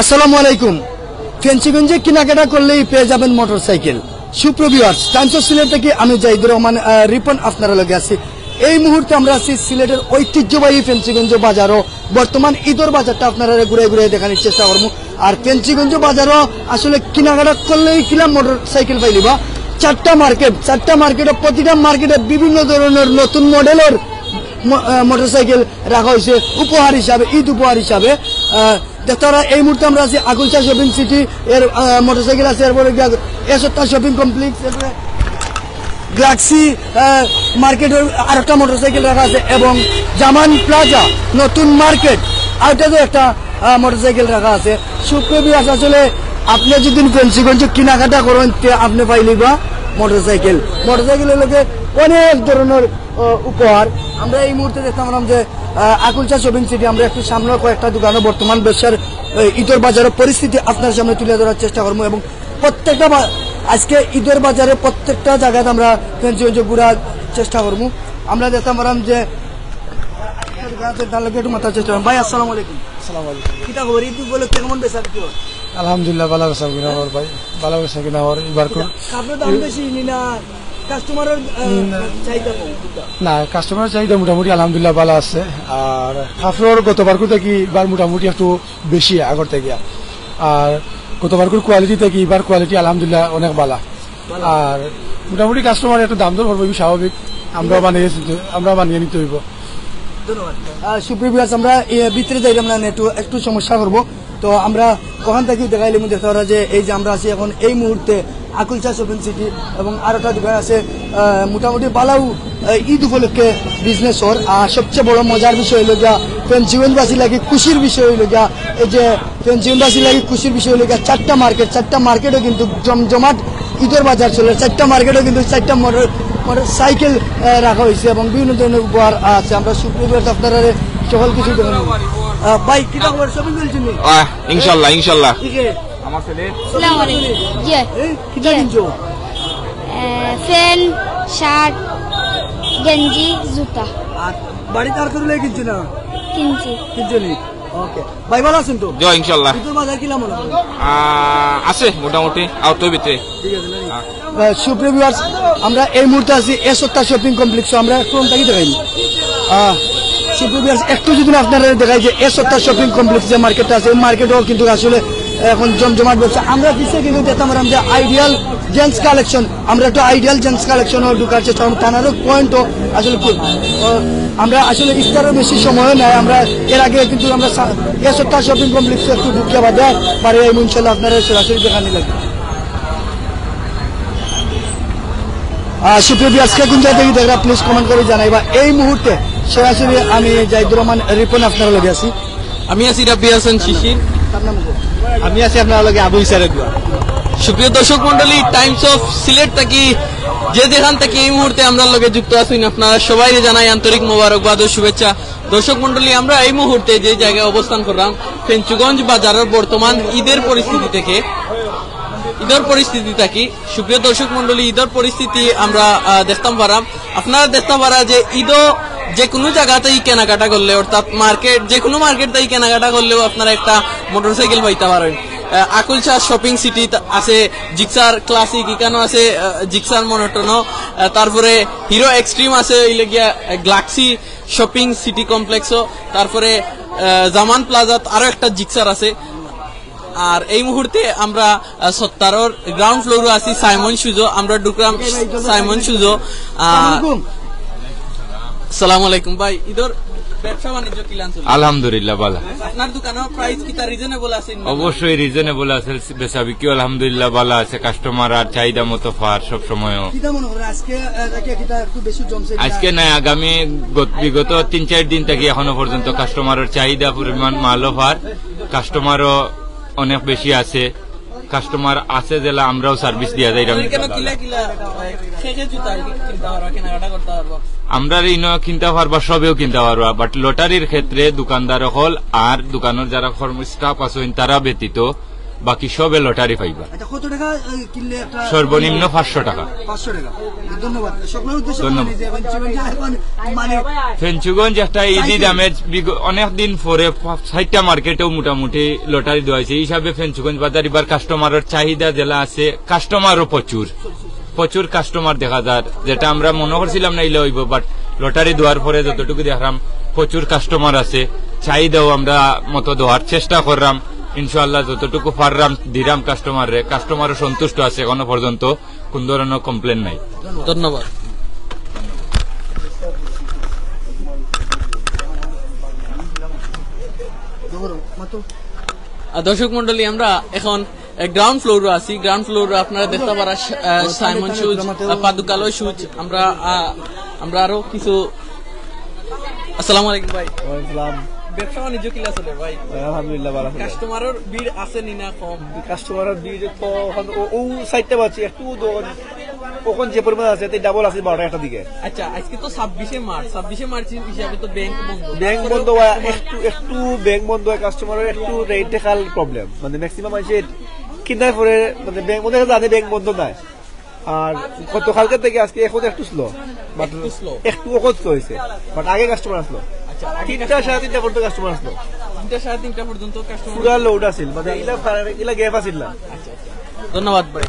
আসসালামু আলাইকুম। ফেন্সিগঞ্জে কেনাকাটা করলেই পেয়ে যাবেন মোটরসাইকেল। সুপ্রভিউয়ার্স, টাইমস অফ সিলেট থেকে আমি জাহিদুর রহমান রিপন আপনারা লগে আছি। এই মুহূর্তে আমরা আছি সিলেটের ঐতিহ্যবাহী ফেন্সিগঞ্জ বাজারও। বর্তমান ঈদের বাজারটা আপনারা ঘুরে ঘুরে দেখানোর চেষ্টা করবো। আর ফেন্সিগঞ্জ বাজারও আসলে কেনাকাটা করলেই কিনা মোটরসাইকেল পাইলিবা। চারটা মার্কেটে প্রতিটা মার্কেটে বিভিন্ন ধরনের নতুন মডেলের মোটরসাইকেল রাখা হয়েছে উপহার হিসাবে, ঈদ উপহার হিসাবে। তারা এই মুহূর্তে আমরা আছি আকুলচা শপিং সিটি এর মোটরসাইকেল আছে, এরপরে এসত্তা শপিং কমপ্লেক্স, এরপরে গ্যালাক্সি মার্কেটের আরেকটা মোটরসাইকেল রাখা আছে এবং জামান প্লাজা নতুন মার্কেট আরেকটাতে একটা মোটরসাইকেল রাখা আছে। সুপ্রভিউয়ার্স, আসলে আপনি যদি ফেন্সিগঞ্জ কেনাকাটা করেন আপনি পাইলিবা মোটরসাইকেলের লোকে অনেক ধরনের উপহার। আমরা এই মুহূর্তে দেখতে পারলাম যে আকুলচা শপিং সিটি, আমরা একটু সামনে কয়েকটা দোকানে বর্তমান ব্যবসার ঈদের বাজারের পরিস্থিতি আপনার সামনে তুলে ধরার চেষ্টা করবো এবং প্রত্যেকটা আজকে ঈদের বাজারে প্রত্যেকটা জায়গায় আমরা ফেন্সিগঞ্জ ঘুরার চেষ্টা করবো। আমরা দেখতে পারলাম যে একটু মাথার চেষ্টা করলাম। ভাই আসসালামু আলাইকুম। কিটা খবর? ঈদ উপলক্ষে কেমন বেচা বিক্রি? আলহামদুলিল্লাহ ভালো বেচা কিনা হওয়ার ভাই, ভালো বেচা কিনা হওয়ার। এবার আপনার দাম বেশি না কাস্টমারের চাহিদা কম? না, কাস্টমারের চাহিদা মোটামুটি আলহামদুলিল্লাহ ভালো আছে। আর কাপড় গতবার থেকে এবার মোটামুটি একটু বেশি আগর থেকে। আর গতবার কোয়ালিটি থেকে এবার কোয়ালিটি আলহামদুলিল্লাহ অনেক ভালো। আর মোটামুটি কাস্টমার একটু দাম দর করবো, স্বাভাবিক। আমরা বানিয়ে নিতে হইব। ধন্যবাদ। সুপ্রভিউয়ার্স, আমরা ভিতরে যাইলাম না, একটু সমস্যা করবো। তো আমরা ওখান থেকে দেখাইলে দেখতে পারা যে এই যে আমরা আছি এখন এই মুহূর্তে আকুলচা শপিং সিটি এবং আরো একটা দোকান আছে মোটামুটি বালাউ ঈদ উপলক্ষে বিজনেস হর। আর সবচেয়ে বড় মজার বিষয় হইল গিয়া ফেন্সিগঞ্জবাসী লাগে খুশির বিষয় হইল গিয়া এই যে ফেন্সিগঞ্জবাসী লাগে খুশির বিষয় হইল গিয়া চারটা মার্কেটও কিন্তু জমজমাট ঈদের বাজার চলে। চারটা মার্কেটও কিন্তু চারটা মোটরসাইকেল রাখা হয়েছে এবং বিভিন্ন ধরনের উপহার আছে। আমরা সুপ্রভিউয়ার্স আপনারা সকল কিছু দেখেন। ভাই কিটা খবর? শপিং করছেন? ইনশাআল্লাহ আমার ছেলে আসসালামু আলাইকুম। জি কিটা কিনছো? ফ্যান, শার্ট, গেঞ্জি, জুতা। আর বাড়িতে আর করে কিনছো না? কিনছো নি? ওকে ভাই, ভালো আছেন তো? জি ইনশাআল্লাহ। ঈদের বাজার কিলা মনে হয়? আছে মোটামুটি আউটের ভিতরে। ঠিক আছে না? সুপ্রভিউয়ার্স, আমরা এই মুহূর্তে আছি এসত্তা শপিং কমপ্লেক্স। আমরা একটু থেকে দেখাই সুপ্রভিউয়ার্স, একটু যদি আপনারা দেখাই যে এসত্তা শপিং কমপ্লেক্স যে মার্কেটটা আছে, এই মার্কেটও কিন্তু আসলে এখন জমজমাট ব্যবসা। আমরা পিছিয়ে কিন্তু দেখতাম যে আইডিয়াল জেন্টস কালেকশন, আমরা একটু আইডিয়াল জেন্টস কালেকশনও ঢুকার চেষ্টা করব। থানারও পয়েন্টও আসলে আমরা আসলে ইফতারের বেশি সময় নেই। আমরা এর আগে কিন্তু আমরা এসত্তা শপিং কমপ্লেক্সে একটু ঢুকিয়ে বাদে পারে এই ইনশাল্লাহ আপনারা সরাসরি দেখানি লাগবে। সুপ্রভিউয়ার্সকে কোন জায়গা থেকে দেখরা প্লিজ কমেন্ট করে জানাইবা। এই মুহূর্তে সরাসরি আমি জাহিদুর রহমান রিপন আপনার লগে আছি। আমি আছি রাব্বি হাসান শিশির। আমি আছি আপনার লগে আবু ইসারে দোয়া। সুপ্রিয় দর্শক মন্ডলী, টাইমস অফ সিলেট থেকে যে যেখান থেকে এই মুহূর্তে আমরা লগে যুক্ত আছেন আপনারা সবাই জানাই আন্তরিক মোবারকবাদ ও শুভেচ্ছা। দর্শক মন্ডলী, আমরা এই মুহূর্তে যে জায়গায় অবস্থান করলাম ফেঞ্চুগঞ্জ বাজারের বর্তমান ঈদের পরিস্থিতি থেকে সুপ্রিয় দর্শক মন্ডলী, ঈদের পরিস্থিতি আমরা দেখতাম পারাম। আপনারা দেখতাম পারা যে ঈদও যে কোনো জায়গাতেই কেনাকাটা করলে, অর্থাৎ মার্কেট যে কোনো মার্কেটতেই কেনাকাটা করলেও আপনারা একটা মোটরসাইকেল পাইতে পারেন। আকুলচা শপিং সিটি আছে, জিক্সার ক্লাসিক, এখানেও আছে জিক্সার মনোটনো, তারপরে হিরো এক্সট্রিম আছে, গ্যালাক্সি শপিং সিটি কমপ্লেক্সও, তারপরে জামান প্লাজাত আরো একটা জিক্সার আছে। আর এই মুহূর্তে আমরা সত্তারর গ্রাউন্ড ফ্লোরে আছি সাইমন সুজো। আমরা ঢুকলাম সাইমন সুজো। আসসালামু আলাইকুম ভাই, ঈদের ব্যবসা বাণিজ্য কি লাঞ্চ? আলহামদুলিল্লাহ ভালো। আপনার দোকানের প্রাইস কি তার রিজনেবল আছে? অবশ্যই রিজনেবল আছে, বেচা বিক্রি আলহামদুলিল্লাহ ভালো আছে। কাস্টমার আর চাহিদা মতো পার সব সময়। আজকে নাই, আগামী বিগত 3-4 দিন থেকে এখনো পর্যন্ত কাস্টমারের চাহিদা পরিমাণ মালও পার, কাস্টমারও অনেক বেশি আছে। কাস্টমার আছে যেটা আমরাও সার্ভিস দিয়া যাই। আমরা কিনতে পারবা, সবেও কিনতে পারবা, বাট লটারির ক্ষেত্রে দোকানদার হল আর দোকানের যারা স্টাফ আছে তারা ব্যতীত বাকি সবে লটারি পাইবা। আচ্ছা কত টাকা কিনলে একটা সর্বনিম্ন 500 টাকা। 500 টাকা। ধন্যবাদ। সকলের উদ্দেশ্যে ধন্যবাদ। বলি যে এখন মানে ফেঞ্চুগঞ্জ একটা ঈদি দামে অনেক দিন পরে 60টা মার্কেটেও মোটামুটি লটারি দেওয়া হয়েছে। এই হিসাবে ফেঞ্চুগঞ্জ বাজার এবার কাস্টমারের চাহিদা জেলা আছে, কাস্টমারও প্রচুর কাস্টমার দেখা যায়, যেটা আমরা মনে করছিলাম না ইলে হইব, বাট লটারি দেওয়ার পরে যতটুকু দেখলাম প্রচুর কাস্টমার আছে, চাহিদাও আমরা মতো দেওয়ার চেষ্টা করলাম। ইনশাআল্লাহ যতটুকু পারলাম দিলাম কাস্টমারও সন্তুষ্ট আছে, এখনো পর্যন্ত কোন ধরনের কমপ্লেন নাই। ধন্যবাদ। দর্শক মন্ডলী, আমরা এখন গ্রাউন্ড ফ্লোরে আছি। গ্রাউন্ড ফ্লোরে আপনারা দেখতে পারা সাইমন শুজ, পাদুকালয় শুজ। আমরা আরো কিছু। আসসালামু আলাইকুম ভাই। ব্যবসা বাণিজ্য কিলা চলে ভাই? আলহামদুলিল্লাহ ভালো আছে। কাস্টমারের ভিড় আছে নি না কম? কাস্টমারের ভিড় তো ও সাইডটা পাচ্ছি একটু ওখান যে পরিমাণ আছে তাই ডাবল আছে 12টা একটা দিকে। আচ্ছা, আজকে তো 26শে মার্চ হিসাবে তো ব্যাংক বন্ধ হয়, একটু ব্যাংক বন্ধ হয়, কাস্টমারের একটু রেট দেখার প্রবলেম, মানে ম্যাক্সিমাম আছে কিনার পরে মানে ব্যাংক বন্ধ জানে ব্যাংক বন্ধ নাই। আর গতকালকে থেকে আজকে এখন একটু স্লো, বাট একটু ওখান স্লো হয়েছে, বাট আগে কাস্টমার আসলো। আচ্ছা, 3টা সাড়ে 3টা পর্যন্ত কাস্টমার আসলো। 3টা সাড়ে 3টা পর্যন্ত কাস্টমার পুরা লোড আছিল, মানে ইলা গ্যাপ আছিল না। ধন্যবাদ ভাই।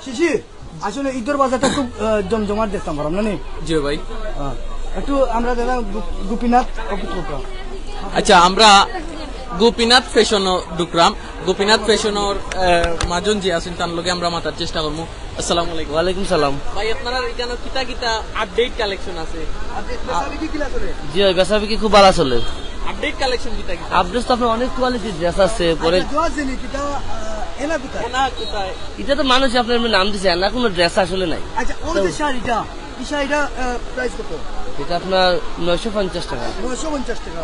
শিশির আসলে ঈদের বাজারটা খুব জমজমাট দেখতাম পারলাম না নি? জি ভাই। একটু আমরা দেখলাম গোপীনাথ। আচ্ছা, আমরা গোপীনাথ ফ্যাশন ঢুকলাম। গোপীনাথ ফ্যাশনের মাজন যে আছেন তার লগে আমরা মাতার চেষ্টা করবো। আসসালামু আলাইকুম। ওয়ালাইকুম সালাম। ভাই, আপনারা এখানে কিতা আপডেট কালেকশন আছে? জি ভাই, বেচা বিক্রি খুব ভালো চলে। আপডেট কালেকশন কিতা আপডেট তো আপনার অনেক কোয়ালিটির ড্রেস আছে। পরে এটা তো মানুষ আপনার এমনি নাম দিছে, না কোনো ড্রেস আসলে নাই। আচ্ছা, ওই যে শাড়িটা, এই শাড়িটা প্রাইস কত? এটা আপনার 950 টাকা। 950 টাকা।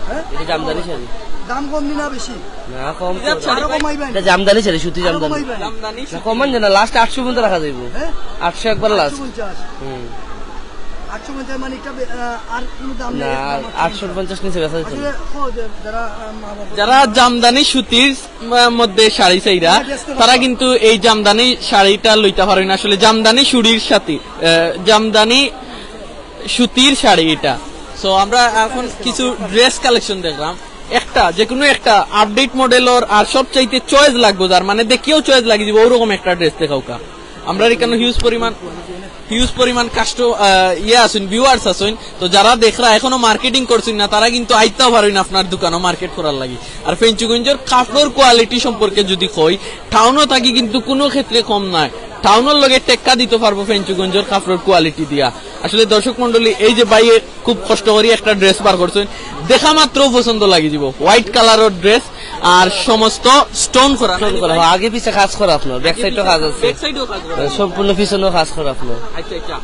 হ্যাঁ, এটা জামদানি শাড়ি। দাম কম না বেশি? না কম, আরো কমাইবেন? এটা জামদানি শাড়ি, সুতি আরো জামদানি। কমাইবেন? না কমান না, লাস্ট 800 পর্যন্ত রাখা যাইব। হ্যাঁ, 800 একবার লাস্ট। 850 মানে এটা আর কোনো দাম না, নেই? 850 নিচে বেচা যেত না। যারা জামদানি সুতির মধ্যে শাড়ি চাইরা তারা কিন্তু এই জামদানি শাড়িটা লইতে পারেন। আসলে জামদানি সুরির সাথে জামদানি সুতির শাড়ি এটা। সো আমরা এখন কিছু ড্রেস কালেকশন দেখলাম। একটা যে কোনো একটা আপডেট মডেলের আর সবচাইতে চয়েস লাগবে, যার মানে দেখিও চয়েস লাগি দিব ওরকম একটা ড্রেস দেখাও কা। আমরা এখানে হিউজ পরিমাণ আছেন, ভিউয়ার্স আছেন। তো যারা দেখরা এখনো মার্কেটিং করছেন না তারা কিন্তু আইতেও পারেন আপনার দোকানও মার্কেট করার লাগি। আর ফেঞ্চুগঞ্জের কাপড়ের কোয়ালিটি সম্পর্কে যদি কই, টাউনও থাকি কিন্তু কোনো ক্ষেত্রে কম নাই। টাউনের লগে টেক্কা দিতে পারবো ফেঞ্চুগঞ্জের কাপড়ের কোয়ালিটি দিয়া। আসলে দর্শক মন্ডলী, এই যে ভাই খুব কষ্ট করে একটা ড্রেস বার করছেন, দেখা মাত্র পছন্দ লাগি যাব। হোয়াইট কালারের ড্রেস আর সমস্ত স্টোন করা, আগে পিছে কাজ করা আপনার, ব্যাক সাইডও কাজ আছে, ব্যাক সাইডেও কাজ করা, সম্পূর্ণ পিছনেও কাজ করা আপনার। আচ্ছা আচ্ছা,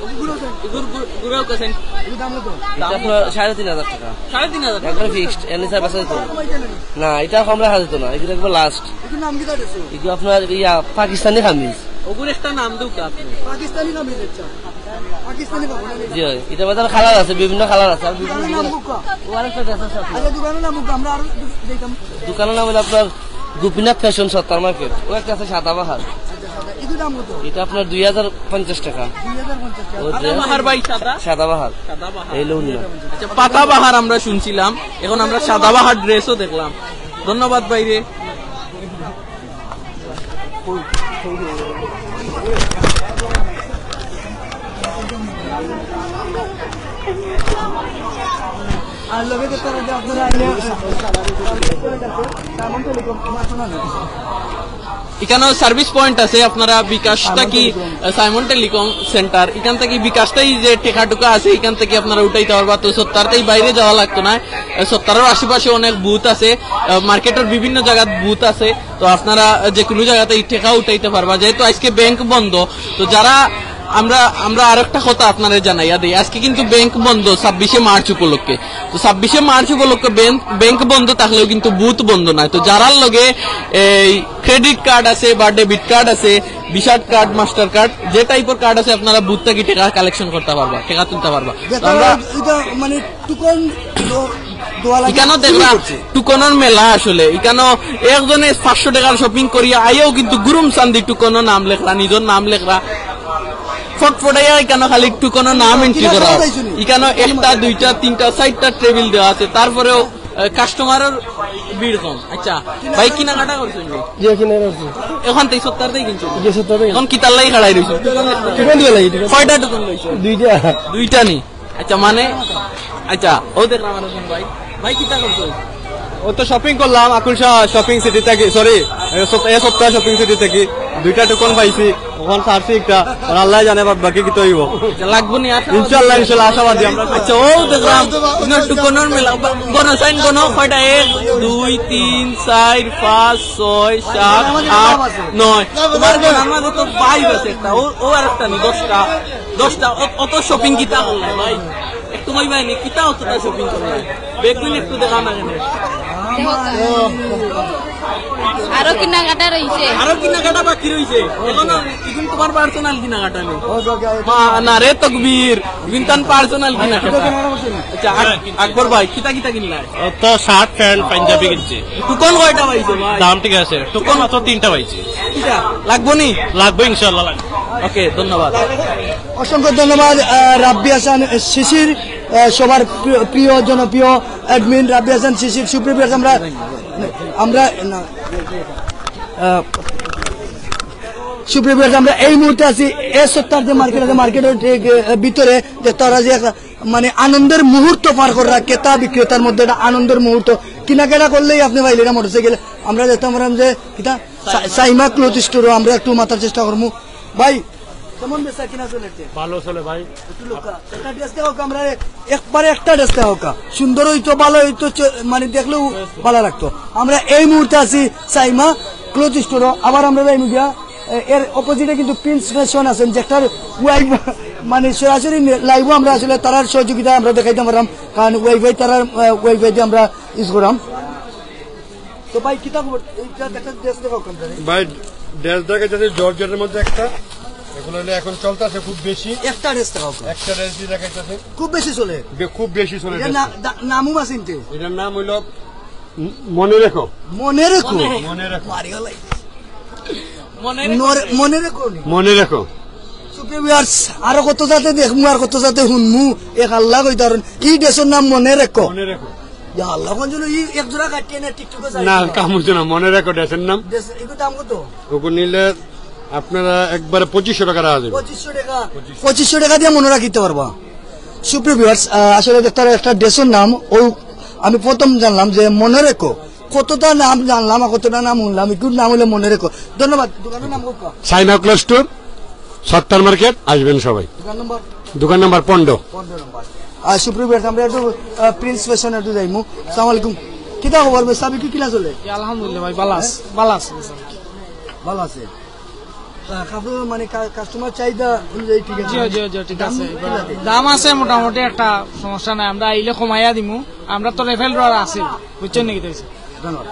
গুড়াও কাছেন এটা আপনার 3500 টাকা। 3500 একবার ফিক্সড, এর নিচে বেচা যেত না। এটা কম রাখা যেত না, এগুলো একবার লাস্ট। এগুলো আপনার পাকিস্তানি কামিজ। ওগুলো একটা নাম দেও কা আপনি? পাকিস্তানি কামিজ। আচ্ছা, পাকিস্তানি কাপড়। জি, এটা বাজার কালার আছে, বিভিন্ন কালার আছে। আর বিভিন্ন দোকানের নাম বুকা? আরেকটা ড্রেস আছে আপনার। আচ্ছা, দোকানের নাম বুকা, আমরা আরো দেখতাম। দোকানের নাম হলো আপনার গোপীনাথ ফ্যাশন সত্তর মার্কেট। ও একটা আছে সাদাবাহার। এটার দাম কত? এটা আপনার 2050 টাকা। 2050 টাকা। ও ড্রেস বাহার ভাই সাদাবাহার, এই লোন না। আচ্ছা, পাতাবাহার আমরা শুনছিলাম, এখন আমরা সাদাবাহার ড্রেসও দেখলাম। ধন্যবাদ ভাইরে। আর লগে দেখতে যে আপনারা এখানেও সার্ভিস পয়েন্ট আছে। আপনারা বিকাশটা কি সাইমন টেলিকম সেন্টার, এখান থেকে বিকাশটাই যে টেকাটুকা আছে এখান থেকে আপনারা উঠাইতে পারবা। তো সত্তরটাই বাইরে যাওয়া লাগতো না। সত্তরের আশেপাশে অনেক বুথ আছে, মার্কেটের বিভিন্ন জায়গায় বুথ আছে। তো আপনারা যে কোনো জায়গাতে এই টেকা উঠাইতে পারবা। যেহেতু আজকে ব্যাংক বন্ধ, তো যারা আমরা আরেকটা কথা আপনারা জানাইয়া দিই, আজকে কিন্তু ব্যাংক বন্ধ 26শে মার্চ উপলক্ষে। তো 26শে মার্চ উপলক্ষে ব্যাংক বন্ধ থাকলেও কিন্তু বুথ বন্ধ নয়। তো যারার লগে এই ক্রেডিট কার্ড আছে বা ডেবিট কার্ড আছে, ভিসা কার্ড, মাস্টার কার্ড, যে টাইপের কার্ড আছে আপনারা বুথ থেকে টাকা কালেকশন করতে পারবা, টাকা তুলতে পারবা। মানে টুকন দোয়া লাগে এখানে দেখলা টুকনের মেলা আসলে এখানে একজনে 500 টাকার শপিং করিয়া আইও কিন্তু গুরুম চান্দি টুকনো নাম লেখরা নিজের নাম লেখরা ফটফটাইয়া এখানে খালি টুকনো নাম এন্ট্রি করা এখানে একটা দুইটা তিনটা চারটা টেবিল দেওয়া আছে তারপরেও কাস্টমারের ভিড় কম আচ্ছা ভাই কেনাকাটা করছেন যে কিনে রাখছি এখন 73 তাই কিনছো যে 70 এখন কি তার লাগি খাড়াই রইছো টুকন দিয়ে লাগি কয়টা টুকন লইছো দুইটা নি আচ্ছা মানে আচ্ছা ও দেখলাম আমার ভাই ভাই কিটা করছো ও তো শপিং করলাম আকুলশা শপিং সিটি থেকে সরি এই সপ্তাহ শপিং সিটি থেকে দুইটা টোকন পাইছি ওখান সারছি একটা আর আল্লাহ জানে বাকি কি তো হইব লাগবো নি আচ্ছা ইনশাআল্লাহ আশাবাদী আমরা আচ্ছা ও দেখলাম ইনো টুকনের মেলা গণ সাইন গণ কয়টা 1 2 3 4 5 6 7 8 9 তোমার গণার মাঝে তো 22 আছে একটা ও আর একটা নি 10টা অত শপিং কিটা করলে ভাই একটু কই ভাই নি কিটা অতটা শপিং করলে বেগুন একটু দেখা না কেন আরো কেনাকাটা রয়েছে আরো কেনাকাটা বাকি রইছে এখনো এখন তোমার পার্সোনাল কেনাকাটা নেই না রে তকবীর বিনতান পার্সোনাল কেনাকাটা আচ্ছা আকবর ভাই কিটা কিনলা তো শার্ট প্যান্ট পাঞ্জাবি কিনছি টুকন কয়টা পাইছো ভাই দাম ঠিক আছে টুকন মাত্র 3টা পাইছি কিটা লাগবো নি লাগবে ইনশাআল্লাহ লাগবে ওকে ধন্যবাদ অসংখ্য ধন্যবাদ রাব্বি হাসান শিশির সবার প্রিয় জনপ্রিয় অ্যাডমিন রাব্বি হাসান শিশির সুপ্রিয় আমরা সুপ্রিয় আমরা এই মুহূর্তে আছি এই সপ্তাহ যে মার্কেটের ভিতরে যে তারা যে মানে আনন্দের মুহূর্ত পার করা ক্রেতা বিক্রেতার মধ্যে একটা আনন্দের মুহূর্ত কেনাকাটা করলেই আপনি পাইলেন না মোটরসাইকেল আমরা যেতাম যে কিনা সাইমা ক্লথ স্টোর আমরা একটু মাথার চেষ্টা করবো ভাই কেমন বেচা কিনা চলেছে ভালো চলে ভাই একটু লোকা একটা ড্রেস দেখাও আমরা একবারে একটা ড্রেস দেখাও সুন্দর হইতো ভালো হইতো মানে দেখলেও ভালো লাগতো আমরা এই মুহূর্তে আছি সাইমা ক্লথ স্টোর আবার আমরা যাই মিডিয়া এর অপোজিটে কিন্তু প্রিন্স ফ্যাশন আছেন যেটার ওয়াইফ মানে সরাসরি লাইভ আমরা আসলে তার সহযোগিতা আমরা দেখাইতে পারলাম কারণ ওয়াইফাই তার ওয়াইফাই দিয়ে আমরা ইউজ করলাম তো ভাই কিতাব এইটা একটা ড্রেস দেখাও ভাই ড্রেস দেখা যাচ্ছে জর্জেটের মধ্যে একটা এগুলো হলে এখন চলতেছে খুব বেশি একটা ড্রেস দেখাও একটা ড্রেস দেখাইতেছে খুব বেশি চলে খুব বেশি চলে নামও আছে এটার নাম হইল মনে রেখো মনে রেখো মনে রেখো মনে রেখো মনে রেখো আরো কত যাতে দেখমু আর কত যাতে শুনমু এক আল্লাহ কই তার এই দেশের নাম মনে রেখো মনে রেখো আল্লাহ কোন জন্য এক জোড়া কাটিয়ে না টিকটকে না কামুছ না মনে রেখো ড্রেসের নাম এগুলো দাম কত ওগুলো নিলে আপনারা একবারে 2500 টাকা রাখা যাবে 2500 টাকা দিয়ে মনে রাখিতে পারবা সুপ্রিয় ভিউয়ার্স আসলে তার একটা ড্রেসের নাম ও আমি প্রথম জানলাম যে মনে রেখো কতটা নাম জানলাম আর কতটা নাম শুনলাম একটু নাম হলে মনে রেখো ধন্যবাদ দোকানের নাম কোকা সাইনা ক্লথ স্টোর সত্তর মার্কেট আসবেন সবাই দোকান নাম্বার 15 নম্বর সুপ্রিয় ভিউয়ার্স আমরা একটু প্রিন্স ফ্যাশন একটু যাইমু আসসালামু আলাইকুম কিটা খবর সাবি কি কিলা চলে আলহামদুলিল্লাহ ভাই ভালো আছে কাপড় মানে কাস্টমার চাহিদা অনুযায়ী ঠিক আছে ঠিক আছে দাম আছে মোটামুটি একটা সমস্যা নাই আমরা আইলে কমাইয়া দিমু আমরা তো লেভেল আছে বুঝছেন নাকি ধন্যবাদ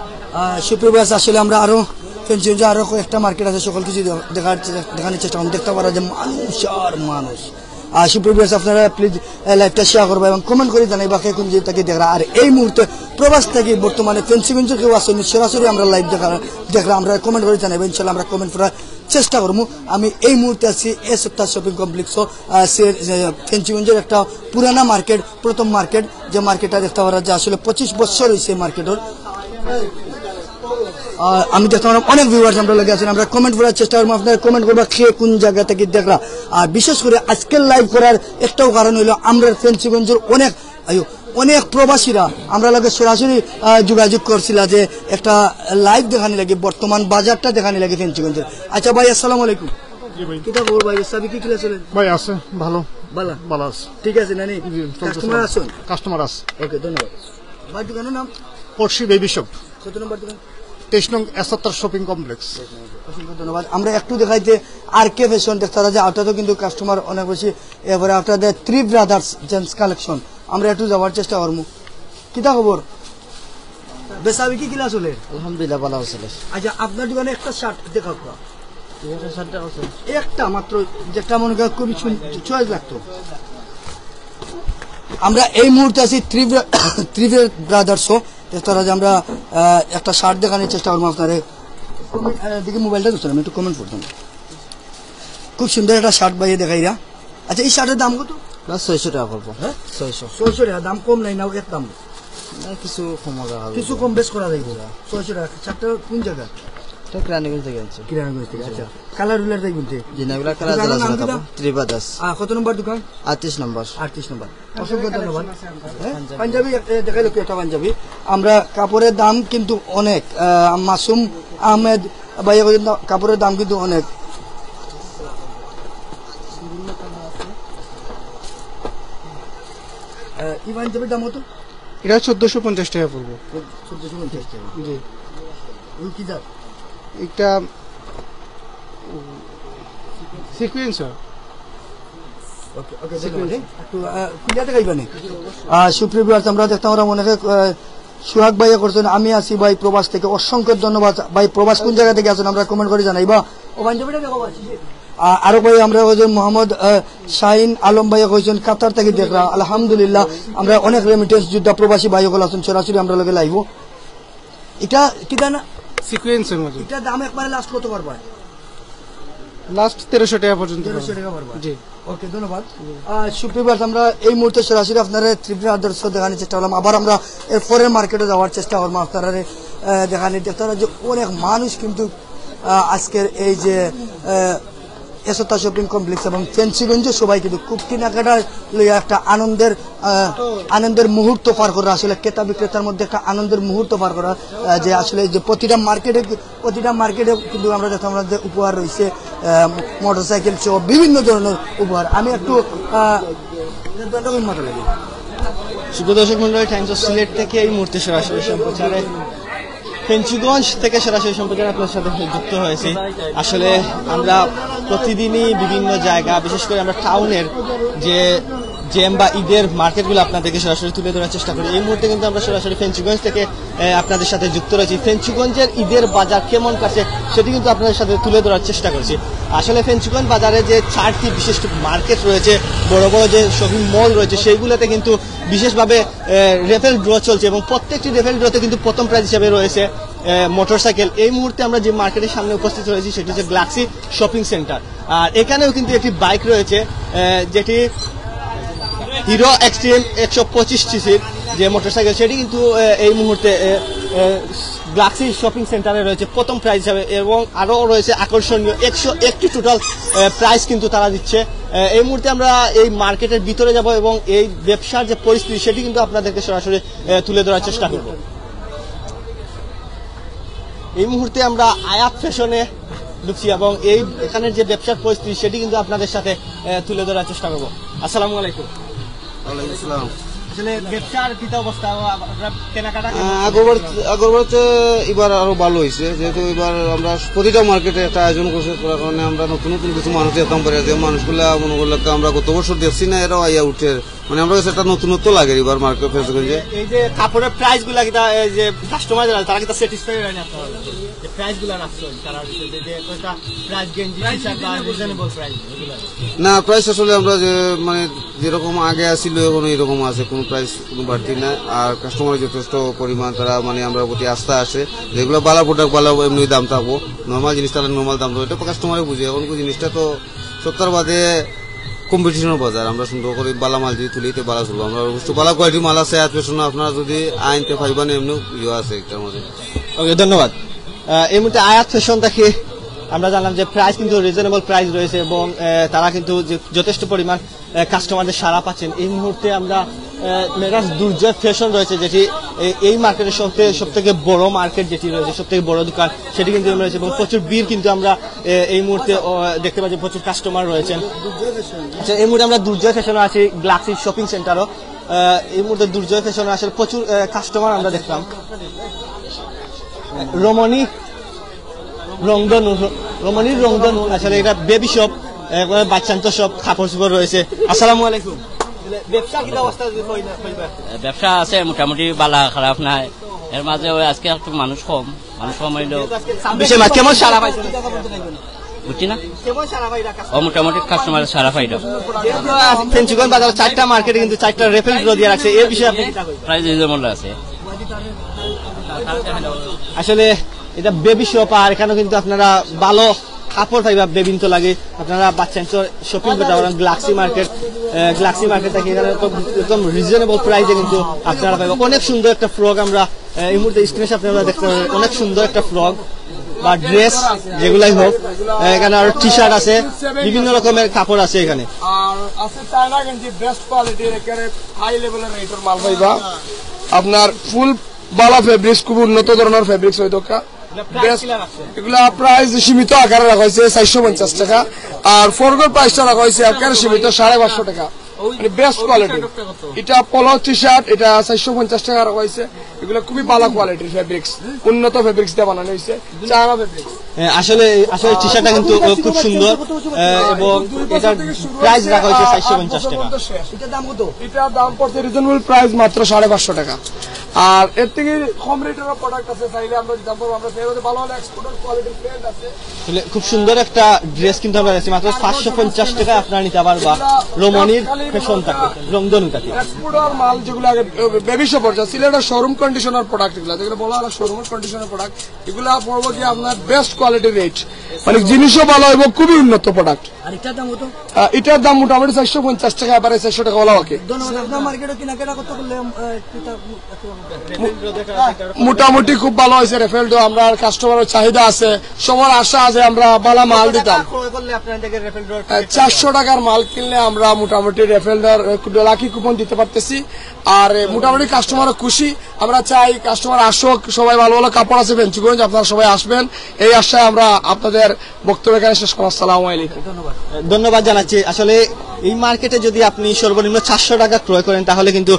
সুপ্রভাত আসলে আমরা আরো ফেন্সিগঞ্জে আরো একটা মার্কেট আছে সকল কিছু দেখানোর চেষ্টা করুন দেখতে পারা যে মানুষ আর মানুষ সুপ্রভাত আপনারা প্লিজ লাইভটা শেয়ার করবেন এবং কমেন্ট করে জানাইবা কে কোন তাকে দেখা আর এই মুহূর্তে প্রবাস থেকে বর্তমানে ফেন্সিগঞ্জে কেউ আসেনি সরাসরি আমরা লাইভ দেখা আমরা কমেন্ট করে জানাইবো ইনশাল্লাহ আমরা কমেন্ট করার চেষ্টা করবো আমি এই মুহূর্তে আছি এই সপ্তাহ শপিং কমপ্লেক্স ফেন্সিগঞ্জের একটা পুরানা মার্কেট প্রথম মার্কেট যে মার্কেটটা দেখতে পারা যায় আসলে 25 বছর হয়েছে মার্কেটের আমি দেখতে পারলাম অনেক ভিউয়ার্স আমরা লেগে আছেন আমরা কমেন্ট করার চেষ্টা করবো আপনারা কমেন্ট করবা কে কোন জায়গা থেকে দেখলা আর বিশেষ করে আজকের লাইভ করার একটাও কারণ হইলো আমরা ফেন্সিগঞ্জের অনেক প্রবাসীরা আমরা লাগে সরাসরি যোগাযোগ করছিলাম যে একটা লাইভ দেখানি লাগে বর্তমান বাজারটা দেখানি লাগে ফেন্সিগঞ্জের আচ্ছা ভাই আসসালামু আলাইকুম কিটা খবর ভাই সাবি কি কিলা চলেন ভাই আছে ভালো ভালো আছে ঠিক আছে নানি কাস্টমার আছেন কাস্টমার আছে ওকে ধন্যবাদ ভাই দোকানের নাম পড়শি বেবি শপ কত নম্বর দোকান 23 নং 71 শপিং কমপ্লেক্স অসংখ্য ধন্যবাদ আমরা একটু দেখাইতে আর কে ফ্যাশন দেখতে পারা যায় আটাতো কিন্তু কাস্টমার অনেক বেশি এবারে আপনাদের থ্রি ব্রাদার্স জেন্টস কালেকশন আমরা একটু যাওয়ার চেষ্টা করবো কিতা খবর বেসাবি কি কিলা চলে আলহামদুলিল্লাহ ভালো আছে আচ্ছা আপনার দোকানে একটা শার্ট দেখাও একটা মাত্র যেটা মনে করেন খুবই চয়েস লাগতো আমরা এই মুহূর্তে আছি ত্রিভের ব্রাদার্সও তারা যে আমরা একটা শার্ট দেখানোর চেষ্টা করবো আপনারে দিকে মোবাইলটা দিচ্ছেন আমি একটু কমেন্ট করতাম খুব সুন্দর একটা শার্ট বাইরে দেখাইরা আচ্ছা এই শার্টের দাম কত 600 টাকা করবো। হ্যাঁ 600 600 টাকা দাম কম নাই না এক দাম কিছু কম কিছু কম বেশ করা যাইব 600 টাকা শার্টটা কোন জায়গা কিরানীগঞ্জ থেকে আনছি। কিরানগঞ্জ থেকে আচ্ছা কালার রুলার তাই বলতে জিনাগুলা কালার দোকানের নাম কি দেখাবো দাম? ত্রিবাদাস কত নম্বর দোকান 38 নম্বর। 38 নম্বর অসংখ্য ধন্যবাদ পাঞ্জাবি দেখাইলো কি একটা পাঞ্জাবি আমরা কাপড়ের দাম কিন্তু অনেক মাসুম আহমেদ ভাইয়া কাপড়ের দাম কিন্তু অনেক এই পাঞ্জাবির দাম কত এটা 1450 টাকা পড়বো। 1450 টাকা জি ওই কি দাম এটা সিকোয়েন্স ওকে ওকে একটু কুলিয়াতে গাইবানি সুপ্রিয় ভিউয়ার্স আমরা দেখতাম আমরা মনে হয় সুহাগ ভাইয়া করছেন আমি আছি ভাই প্রবাস থেকে অসংখ্য ধন্যবাদ ভাই প্রবাস কোন জায়গা থেকে আছেন আমরা কমেন্ট করে জানাইবা ও পাঞ্জাবিটা দেখো আরো ভাই আমরা মোহাম্মদ শাহিন আলম ভাইয়া কইছেন কাতার থেকে দেখলাম আলহামদুলিল্লাহ আমরা অনেক রেমিটেন্স যোদ্ধা প্রবাসী ভাই সকল আছেন সরাসরি আমরা লগে লাইব এটা কি না সিকোয়েন্সের মধ্যে এটা দাম একবারে লাস্ট কত পারবা লাস্ট 1300 টাকা পর্যন্ত 1300 টাকা পারবা জি ওকে ধন্যবাদ সুপ্রিয় আমরা এই মুহূর্তে সরাসরি আপনারা ত্রিপুরা আদর্শ দেখানোর চেষ্টা করলাম আবার আমরা এর পরের মার্কেটে যাওয়ার চেষ্টা করবো আপনারা দেখানোর দেখতে যে অনেক মানুষ কিন্তু আজকের এই যে এসতা শপিং কমপ্লেক্স এবং ফেন্সিগঞ্জে সবাই কিন্তু খুব কেনাকাটা লইয়া একটা আনন্দের মুহূর্ত পার করা আসলে ক্রেতা বিক্রেতার মধ্যে একটা আনন্দের মুহূর্ত পার করা যে আসলে যে প্রতিটা মার্কেটে কিন্তু আমরা দেখো আমাদের উপহার রয়েছে মোটরসাইকেল সহ বিভিন্ন ধরনের উপহার আমি একটু শুভ দর্শক মন্ডলী টাইমস অফ সিলেট থেকে এই মুহূর্তে সরাসরি সম্প্রচারে ফেঞ্চুগঞ্জ থেকে সরাসরি সম্প্রচারে আপনার সাথে যুক্ত হয়েছে। আসলে আমরা প্রতিদিনই বিভিন্ন জায়গা বিশেষ করে আমরা টাউনের যে জেম বা ঈদের মার্কেটগুলো আপনাদেরকে সরাসরি তুলে ধরার চেষ্টা করি। এই মুহূর্তে কিন্তু আমরা সরাসরি ফেঞ্চুগঞ্জ থেকে আপনাদের সাথে যুক্ত রয়েছি। ফেঞ্চুগঞ্জের ঈদের বাজার কেমন কাছে সেটি কিন্তু আপনাদের সাথে তুলে ধরার চেষ্টা করছি। আসলে ফেঞ্চুগঞ্জ বাজারে যে 4টি বিশেষ মার্কেট রয়েছে, বড় বড় যে শপিং মল রয়েছে, সেইগুলোতে কিন্তু বিশেষভাবে রেফেল ড্র চলছে এবং প্রত্যেকটি রেফেল ড্রতে কিন্তু প্রথম প্রাইজ হিসেবে রয়েছে মোটরসাইকেল। এই মুহূর্তে আমরা যে মার্কেটের সামনে উপস্থিত রয়েছি সেটি হচ্ছে গ্যালাক্সি শপিং সেন্টার। আর এখানেও কিন্তু একটি বাইক রয়েছে যেটি হিরো এক্সট্রিম 125 সিসির যে মোটরসাইকেল, সেটি কিন্তু এই মুহূর্তে গ্যালাক্সি শপিং সেন্টারে রয়েছে প্রথম প্রাইজ হিসাবে এবং আরও রয়েছে আকর্ষণীয় 101টি টোটাল প্রাইস কিন্তু তারা দিচ্ছে। এই মুহূর্তে আমরা এই মার্কেটের ভিতরে যাব এবং এই ব্যবসার যে পরিস্থিতি সেটি কিন্তু আপনাদেরকে সরাসরি তুলে ধরার চেষ্টা করব। এই মুহূর্তে আমরা আয়াত ফ্যাশনে ঢুকছি এবং এই এখানের যে ব্যবসার পরিস্থিতি সেটি কিন্তু আপনাদের সাথে তুলে ধরার চেষ্টা করব। আসসালামু আলাইকুম। ওয়ালাইকুম আসসালাম। আসলে ব্যবসার কি অবস্থা, কেনাকাটা আগরবার এবার আরো ভালো হয়েছে, যেহেতু এবার আমরা প্রতিটা মার্কেটে একটা আয়োজন করছে, করার কারণে আমরা নতুন নতুন কিছু মানুষ দেখতাম পারি যে মানুষগুলা মনে করলে আমরা গত বছর দেখছি না, এরাও আইয়া উঠে মানে আমরা কাছে একটা নতুনত্ব লাগে এবার মার্কেট ফেসে। এই যে কাপড়ের প্রাইস গুলা কিটা যে কাস্টমার যারা তারা কিটা স্যাটিসফাই হয় না যে প্রাইস গুলা রাখছো তারা যে একটা প্রাইস গেঞ্জি টি-শার্ট বা রিজনেবল প্রাইস না, প্রাইস আসলে আমরা যে মানে যেরকম আগে আসছিল এখন এরকম আছে, কোনো প্রাইস কোনো বাড়তি না। আর কাস্টমারের যথেষ্ট পরিমাণ তারা মানে আমরা প্রতি আস্থা আসে, যেগুলো বালা প্রোডাক্ট বালা এমনি দাম থাকবো, নর্মাল জিনিসটা নর্মাল দাম থাকবো, এটা কাস্টমারে বুঝে। এখন জিনিসটা তো সত্তর বাদে কম্পিটিশনের বাজার, আমরা সুন্দর করে বালা মাল যদি তুলিতে বালা চলবো, আমরা অবশ্যই বালা কোয়ালিটি মাল আছে আজ পেছনে আপনারা যদি আইনতে পাইবেন এমনি ইয়ে আছে এটার মধ্যে। ওকে, ধন্যবাদ। এই মুহূর্তে আয়াত ফ্যাশন দেখে আমরা জানলাম যে প্রাইস কিন্তু রিজনেবল প্রাইস রয়েছে এবং তারা কিন্তু যথেষ্ট পরিমাণ কাস্টমারদের সাড়া পাচ্ছেন। এই মুহূর্তে আমরা মেগাস দুর্জয় ফ্যাশন রয়েছে, যেটি এই মার্কেটের সব থেকে বড় মার্কেট যেটি রয়েছে, সব থেকে বড় দোকান সেটি কিন্তু রয়েছে এবং প্রচুর ভিড় কিন্তু আমরা এই মুহূর্তে দেখতে পাচ্ছি, প্রচুর কাস্টমার রয়েছেন। আচ্ছা, এই মুহূর্তে আমরা দুর্জয় ফ্যাশনে আছি গ্যালাক্সি শপিং সেন্টারও। এই মুহূর্তে দুর্জয় ফ্যাশনে আসলে প্রচুর কাস্টমার আমরা দেখলাম। রমণীর রংধনু আসলে এটা বেবি শপ, বাচ্চান্ত সব কাপড় চোপড় রয়েছে। আসসালামু আলাইকুম। ব্যবসা আছে মোটামুটি বালা খারাপ নাই, এর মাঝে আজকে একটু মানুষ কম হইলেও কেমন সারা পাইছে? বুঝছি না কেমন সারা ভাইরা ও মোটামুটি কাস্টমার সারা ফাইডা ফেঞ্চুগঞ্জ বাজার 4টা মার্কেটে কিন্তু 4টা রেফেল ড্র দিয়ে রাখছে এর বিষয়ে আপনি কি কইবেন প্রাইস রিজনেবল আছে আসলে এটা বেবি শপ আর এখানে কিন্তু আপনারা ভালো কাপড় পাইবা বেবিন তো লাগে আপনারা বাচ্চান তো শপিং করতে পারেন গ্লাক্সি মার্কেট থেকে এখানে একদম রিজনেবল প্রাইসে কিন্তু আপনারা পাইবা অনেক সুন্দর একটা ফ্রক আমরা এই মুহূর্তে স্ক্রিনে আপনারা দেখতে পারেন অনেক সুন্দর একটা ফ্রক বা ড্রেস যেগুলাই হোক এখানে আর টি শার্ট আছে বিভিন্ন রকমের কাপড় আছে এখানে আর আছে চায়না গেঞ্জি বেস্ট কোয়ালিটির একেবারে হাই লেভেলের রেটের মাল পাইবা আপনার ফুল বালা ফেব্রিক্স খুব উন্নত ধরনের ফেব্রিক্স হইতো এগুলা প্রাইস সীমিত আকারে রাখা হয়েছে 450 টাকা আর ফরগোর প্রাইসটা রাখা হয়েছে আকারে সীমিত 550 টাকা বেস্ট কোয়ালিটি এটা পলো টি শার্ট এটা 450 টাকা রাখা হয়েছে এগুলো খুবই ভালো কোয়ালিটির ফেব্রিক্স উন্নত ফেব্রিক্স দিয়ে বানানো হয়েছে চায়না ফেব্রিক্স আসলে টি শার্টটা কিন্তু খুব সুন্দর এবং এটার প্রাইস রাখা হয়েছে 450 টাকা এটার দাম কত এটার দাম পড়ছে রিজনেবল প্রাইস মাত্র 550 টাকা আর এর থেকে কম রেটের প্রোডাক্ট আছে চাইলে আমরা দিতে পারবো আমরা ফেরত ভালো ভালো এক্সপোর্টের কোয়ালিটির প্যান্ট আছে খুব সুন্দর একটা ড্রেস কিন্তু আমরা দেখছি মাত্র 550 টাকা আপনারা নিতে পারবা রমণীর ফ্যাশন থাকে রংধনু থাকে এক্সপোর্টার মাল যেগুলো আগে বেবি শপ পড়ছে সিলেটের শোরুম কন্ডিশনার প্রোডাক্ট এগুলো যেগুলো বলা হয় শোরুম কন্ডিশনার প্রোডাক্ট এগুলো পড়বো কি আপনার বেস্ট কোয়ালিটির রেট মানে জিনিসও ভালো এবং খুবই উন্নত প্রোডাক্ট আর এটার দাম কত এটার দাম মোটামুটি 450 টাকা এবারে 400 টাকা বলা ওকে ধন্যবাদ আপনার মার্কেটে কেনাকাটা করতে করলে মোটামুটি খুব ভালো হয়েছে রেফেলডো আমরা কাস্টমারের চাহিদা আছে সবার আশা আছে আমরা ভালো মাল দিতাম 400 টাকার মাল কিনলে আমরা মোটামুটি রেফেলডোর লাকি কুপন দিতে পারতেছি আর মোটামুটি কাস্টমার খুশি আমরা চাই কাস্টমার আসুক সবাই ভালো ভালো কাপড় আছে বেঞ্চগঞ্জ আপনারা সবাই আসবেন এই আশায় আমরা আপনাদের বক্তব্য এখানে শেষ করলাম। আসসালামু আলাইকুম ধন্যবাদ জানাচ্ছি আসলে এই মার্কেটে যদি আপনি সর্বনিম্ন 400 টাকা ক্রয় করেন তাহলে কিন্তু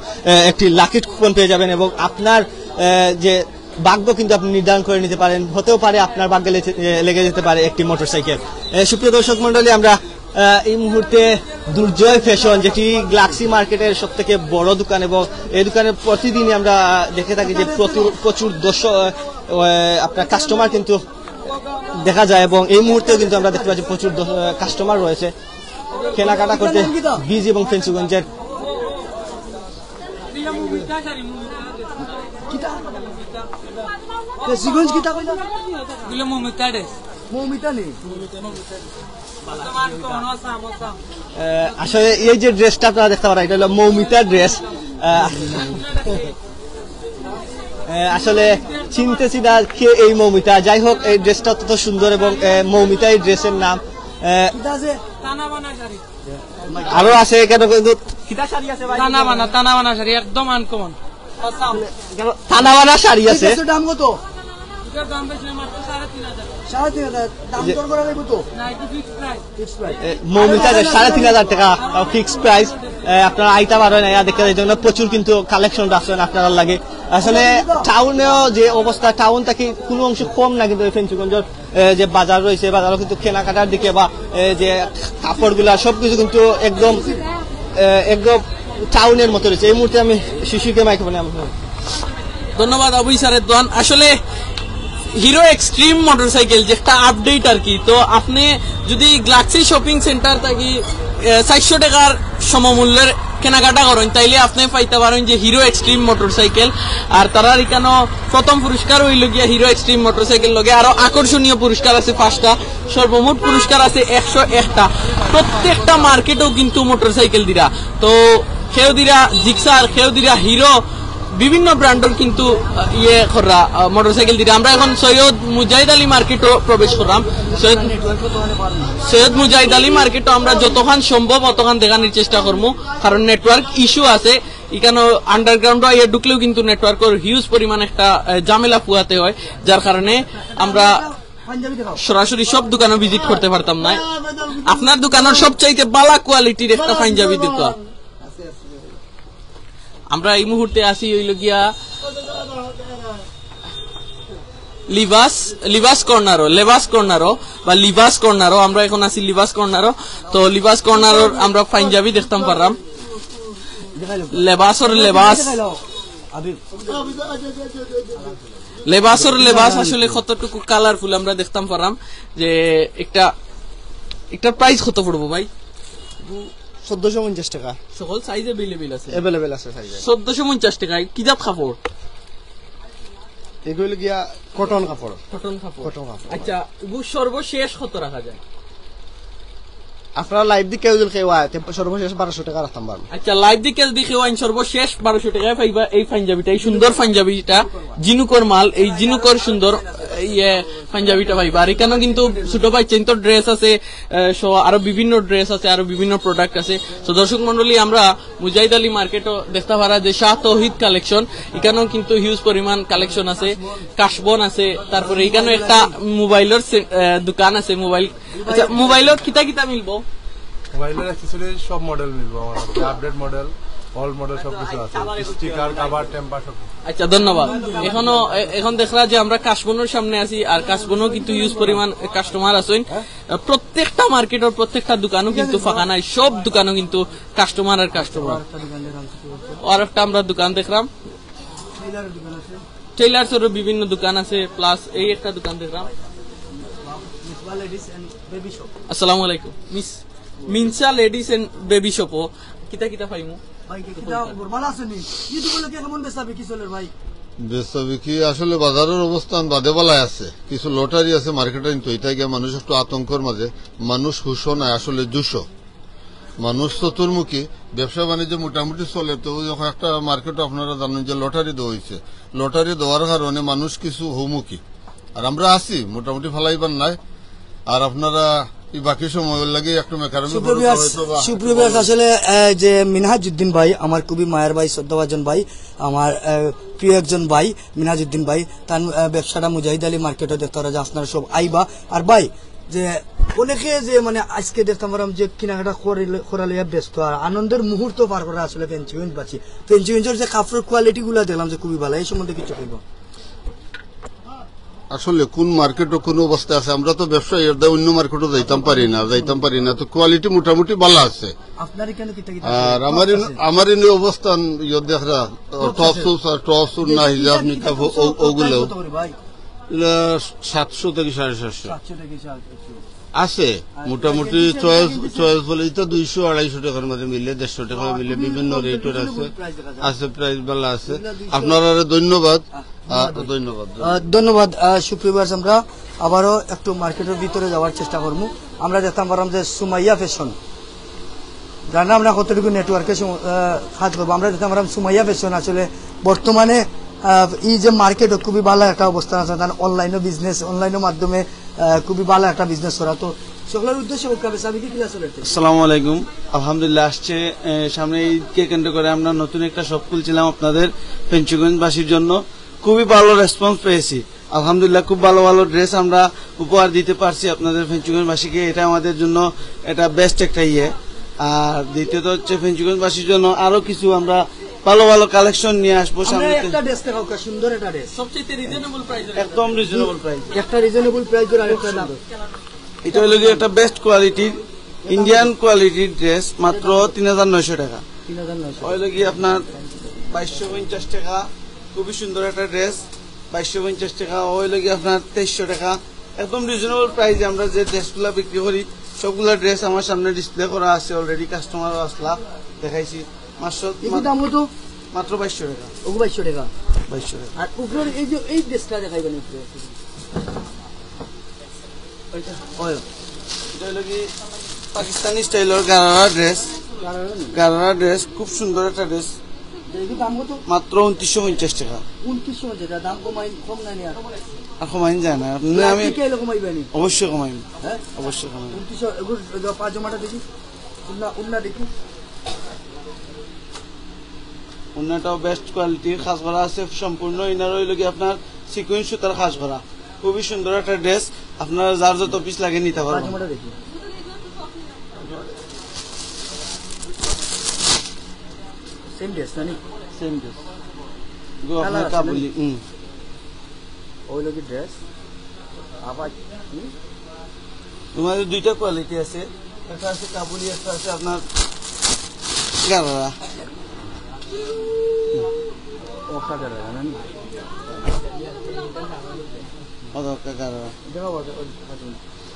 একটি লাকি কুপন পেয়ে যাবেন এবং আপনার যে ভাগ্য কিন্তু আপনি নির্ধারণ করে নিতে পারেন হতেও পারে আপনার ভাগ্যে লেগে যেতে পারে একটি মোটরসাইকেল সুপ্রিয় দর্শক মন্ডলী আমরা এই মুহূর্তে দুর্জয় ফ্যাশন যেটি গ্লাক্সি মার্কেটের সব থেকে বড় দোকান এবং এই দোকানে প্রতিদিনই আমরা দেখে থাকি যে প্রচুর আপনার কাস্টমার কিন্তু দেখা যায় এবং এই মুহূর্তেও কিন্তু আমরা দেখতে পাচ্ছি প্রচুর কাস্টমার রয়েছে কেনাকাটা করতে বীজ এবং ফেঞ্চুগঞ্জের আসলে এই যে ড্রেসটা আপনারা দেখতে পারেন এটা হলো মৌমিতার ড্রেস আসলে চিনতেছি না কে এই মৌমিতা যাই হোক এই ড্রেসটা অত্যন্ত সুন্দর এবং মৌমিতা এই ড্রেসের নাম আরো আছে এখানে তানাবানা শাড়ি একদম আনকমন তানাবানা শাড়ি আছে দাম কত মৌমিতা 3,500 টাকা ফিক্সড প্রাইস আপনারা আইতে পারেন দেখতে প্রচুর কিন্তু কালেকশন রাখছেন আপনারা লাগে আসলে টাউনেও যে অবস্থা টাউন থেকে কোনো অংশ কম না কিন্তু ফেঞ্চুগঞ্জের যে বাজার রয়েছে বাজারও কিন্তু কেনাকাটার দিকে বা যে কাপড়গুলা সবকিছু কিন্তু একদম টাউনের মতো রয়েছে এই মুহূর্তে আমি শিশুকে মাইক্রোফোনে ধন্যবাদ অবৈ স্যারের দোয়ান আসলে হিরো এক্সট্রিম মোটরসাইকেল যেটা আপডেট আর কি তো আপনি যদি গ্লাক্সি শপিং সেন্টার থেকে 400 টাকার সমমূল্যের কেনাকাটা করেন তাইলে আপনি পাইতে পারেন যে হিরো এক্সট্রিম মোটরসাইকেল আর তারার এখানে প্রথম পুরস্কার হইল গিয়া হিরো এক্সট্রিম মোটরসাইকেল লগে আরো আকর্ষণীয় পুরস্কার আছে 5টা সর্বমোট পুরস্কার আছে 101টা প্রত্যেকটা মার্কেটেও কিন্তু মোটরসাইকেল দিরা তো কেউ দিরা জিক্সার কেউ দিরা হিরো বিভিন্ন ব্র্যান্ডের কিন্তু মোটরসাইকেল দিরা আমরা এখন সৈয়দ মুজাহিদ আলী মার্কেটও প্রবেশ করলাম সৈয়দ মুজাহিদ আলী মার্কেটও আমরা যতক্ষণ সম্ভব অতক্ষণ দেখানোর চেষ্টা করবো কারণ নেটওয়ার্ক ইস্যু আছে এখানে আন্ডারগ্রাউন্ড ইয়ে ঢুকলেও কিন্তু নেটওয়ার্কের হিউজ পরিমাণ একটা ঝামেলা পুয়াতে হয় যার কারণে আমরা সরাসরি সব দোকানে ভিজিট করতে পারতাম না আপনার দোকানের সবচাইতে ভালো কোয়ালিটির একটা পাঞ্জাবি দোকান আমরা এই মুহূর্তে আসি হইল গিয়া লিভাস কর্নারও আমরা এখন আছি লিভাস কর্নারও তো লিভাস কর্নারর আমরা পাঞ্জাবি দেখতাম পারলাম লেবাসর আসলে কতটুকু কালারফুল আমরা দেখতাম পারলাম যে একটা এটার প্রাইস কত পড়বো ভাই? 1450 টাকা সকল সাইজ अवेलेबल আছে? অ্যাভেলেবেল আছে সাইজে। 1450 টাকায় কি জাত কাপড়? এগুলো গিয়া কটন কাপড়। কটন কাপড়। কটন কাপড়। আচ্ছা এগুলো সর্বশেষ কত রাখা যায়? আপনারা লাইভ দিকে যদি কেউ আয় সর্বশেষ 1200 টাকা রাখতাম পারবেন। আচ্ছা লাইভ দিকে যদি কেউ আইন সর্বশেষ 1200 টাকায় পাইবা এই পাঞ্জাবিটা, এই সুন্দর পাঞ্জাবিটা, জিনুকর মাল, এই জিনুকর সুন্দর পাঞ্জাবিটা পাইবা। আর এখানেও কিন্তু ছোট বাচ্চা তো ড্রেস আছে, আরো বিভিন্ন ড্রেস আছে, আরো বিভিন্ন প্রোডাক্ট আছে। তো দর্শক মন্ডলী, আমরা মুজাহিদ আলী মার্কেটও দেখতে পারা যে শাহ তৌহিদ কালেকশন, এখানেও কিন্তু হিউজ পরিমাণ কালেকশন আছে, কাশবন আছে, তারপরে এখানেও একটা মোবাইলের দোকান আছে। মোবাইল, আচ্ছা মোবাইলের কিতা কিতা মিলবো? মোবাইলের অ্যাকসেসরি সব মডেল মিলবো আমার কাছে, আপডেট মডেল, অল মডেল সব কিছু আছে, স্টিকার, কভার, টেম্পার সব। আচ্ছা ধন্যবাদ। এখন দেখলা যে আমরা কাশবনের সামনে আছি, আর কাশবনও কিন্তু ইউজ পরিমাণ কাস্টমার আছেন। প্রত্যেকটা মার্কেটের প্রত্যেকটা দোকানও কিন্তু ফাঁকা নাই, সব দোকানও কিন্তু কাস্টমার আর কাস্টমার। আর একটা আমরা দোকান দেখলাম, টেইলার্সেরও বিভিন্ন দোকান আছে, প্লাস এই একটা দোকান দেখলাম। আসসালামু আলাইকুম। মিনসা লেডিস এন্ড বেবি শপ, কিতা কিতা পাইমু? বেসাবিকি আসলে বাজারের অবস্থান বাদে বেলায় আছে, কিছু লটারি আছে মার্কেটে, কিন্তু এটা গিয়ে মানুষ একটু আতঙ্কের মাঝে, মানুষ হুশো নাই, আসলে দুশো মানুষ চতুর্মুখী, ব্যবসা বাণিজ্য মোটামুটি চলে। তো যখন একটা মার্কেটে আপনারা জানেন যে লটারি দেওয়া হয়েছে, লটারি দেওয়ার কারণে মানুষ কিছু হুমুখী, আর আমরা আছি মোটামুটি ফালাইবার নাই। আর আপনারা বাকি সময় লাগে একটু সুপ্রিয় আসলে যে মিনহাজউদ্দিন ভাই আমার খুবই মায়ের ভাই, শ্রদ্ধাভাজন ভাই, আমার প্রিয় একজন ভাই মিনহাজউদ্দিন ভাই, তার ব্যবসাটা মুজাহিদ আলী মার্কেটে দেখতে পারা যে আপনারা সব আইবা। আর ভাই যে অনেকে যে মানে আজকে দেখতাম যে কেনাকাটা করা লইয়া ব্যস্ত, আর আনন্দের মুহূর্ত পার করা আসলে পেঞ্চিগঞ্জ বাঁচি। পেঞ্চিগঞ্জের যে কাপড়ের কোয়ালিটি গুলা দেখলাম যে খুবই ভালো, এই সম্বন্ধে কিছু কইব? আসলে কোন মার্কেটও কোন অবস্থা আছে, আমরা তো ব্যবসায়ী অন্য মার্কেটও যাইতাম পারি না, তো কোয়ালিটি মোটামুটি ভালো আছে। আর আমার এনে অবস্থান দেখা টপস না হিজাব নিকাব ওগুলো 700 থেকে 750 আছে মোটামুটি। চয়েস বলে তো 200-250 টাকার মধ্যে মিলে, 150 টাকা মিলে, বিভিন্ন রেটের আছে, প্রাইস ভালো আছে। আপনারা ধন্যবাদ। ধন্যবাদ। সুপ্রিয়, আমরা আবারও একটু মার্কেটের ভিতরে যাওয়ার চেষ্টা করবো। আমরা দেখতাম পারলাম যে সুমাইয়া ফ্যাশন, জানা আমরা কতটুকু নেটওয়ার্কে কাজ করবো। আমরা দেখতাম পারলাম সুমাইয়া ফ্যাশন আসলে বর্তমানে এই যে মার্কেটও খুবই ভালো একটা অবস্থান আছে, তার অনলাইনও বিজনেস, অনলাইনের মাধ্যমে খুবই ভালো একটা বিজনেস করা। তো সকলের উদ্দেশ্যে আসসালামু আলাইকুম। আলহামদুলিল্লাহ, আসছে সামনে ঈদকে কেন্দ্র করে আমরা নতুন একটা শপ খুলছিলাম আপনাদের পেঞ্চুগঞ্জবাসীর জন্য। খুবই ভালো রেসপন্স পেয়েছি আলহামদুলিল্লাহ। খুব ভালো ভালো ড্রেস আমরা উপহার দিতে পারছি আপনাদের পেঞ্চুগঞ্জবাসীকে, এটা আমাদের জন্য এটা বেস্ট একটা ইয়ে। আর দ্বিতীয়ত হচ্ছে পেঞ্চুগঞ্জবাসীর জন্য আরো কিছু আমরা ভালো ভালো কালেকশন নিয়ে আসবো সামনে। সুন্দর একটা ড্রেস, সবচেয়ে রিজনেবল প্রাইস, একদম রিজনেবল প্রাইস, একটা রিজনেবল প্রাইস এর আরেকটা দাম। এটা হলো কি একটা বেস্ট কোয়ালিটির ইন্ডিয়ান কোয়ালিটির ড্রেস, মাত্র 3900 টাকা। 3900 হলো কি আপনার 2250 টাকা। খুবই সুন্দর একটা ড্রেস, 2250 টাকা। হইলো কি আপনার 2300 টাকা। একদম রিজনেবল প্রাইসে আমরা যে ড্রেসগুলো বিক্রি করি সবগুলা ড্রেস আমার সামনে ডিসপ্লে করা আছে অলরেডি, কাস্টমারও আসলা দেখাইছি। মাত্র 2200 টাকা। 2200 টাকা। 2200 টাকা। আর উপরের এই যে এই ড্রেসটা দেখাইবেন একটু। এটা হলো কি পাকিস্তানি স্টাইলের গারারা ড্রেস, গারারা ড্রেস, খুব সুন্দর একটা ড্রেস, মাত্র 2950 টাকা। 2950 টাকা দাম কম নাই আর কমাইন যায় না, আমি অবশ্যই কমাইন, অবশ্যই কমাইন। 2900 পাজামাটা দেখি, উন্না দেখি, উন্নাটাও বেস্ট কোয়ালিটির কাজ করা আছে সম্পূর্ণ। ইনার হইল কি আপনার সিকুয়েন্স সুতার কাজ করা, খুবই সুন্দর একটা ড্রেস। আপনার যার যত পিস লাগে নিতে পারবেন। সেম ড্রেস না? সেম ড্রেস, গো আপনার কাবুলি। ওইলো কি ড্রেস আবার তোমাদের দুইটা কোয়ালিটি আছে, একটা আছে কাবুলি, একটা আছে আপনার গারারা। ওকা গারারা না? ওকা গারারা।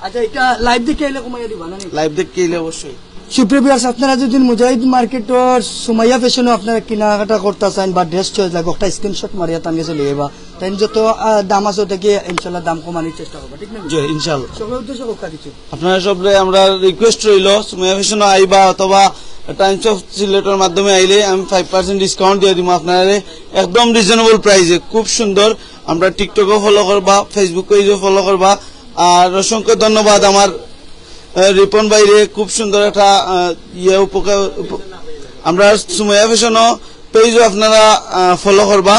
আচ্ছা এটা লাইভ দেখে এলে কমাইয়া দিবা না নি? লাইভ দেখতে এলে অবশ্যই। সুপ্রিয় ভিউয়ার্স, আপনারা যদি মুজাহিদ মার্কেটর সুমাইয়া ফ্যাশনে আপনারা কেনাকাটা করতে চান বা ড্রেস চয়েস লাগে একটা স্ক্রিনশট মারিয়া তার কাছে লিয়ে বা তাই যত দাম আছে ওটাকে ইনশাল্লাহ দাম কমানোর চেষ্টা করবা, ঠিক না? জি ইনশাআল্লাহ। সকলের উদ্দেশ্য কথা কিছু আপনারা সবরে আমরা রিকোয়েস্ট রইল সুমাইয়া ফ্যাশনে আইবা অথবা টাইমস অফ সিলেটের মাধ্যমে আইলে আমি 5% ডিসকাউন্ট দিয়ে দিব আপনারা একদম রিজনেবল প্রাইসে। খুব সুন্দর। আমরা টিকটকও ফলো করবা, ফেসবুক পেজও ফলো করবা। আর অসংখ্য ধন্যবাদ আমার রিপন বাইরে, খুব সুন্দর একটা উপকার। আমরা সুমাইয়া ফ্যাশনও পেজও আপনারা ফলো করবা।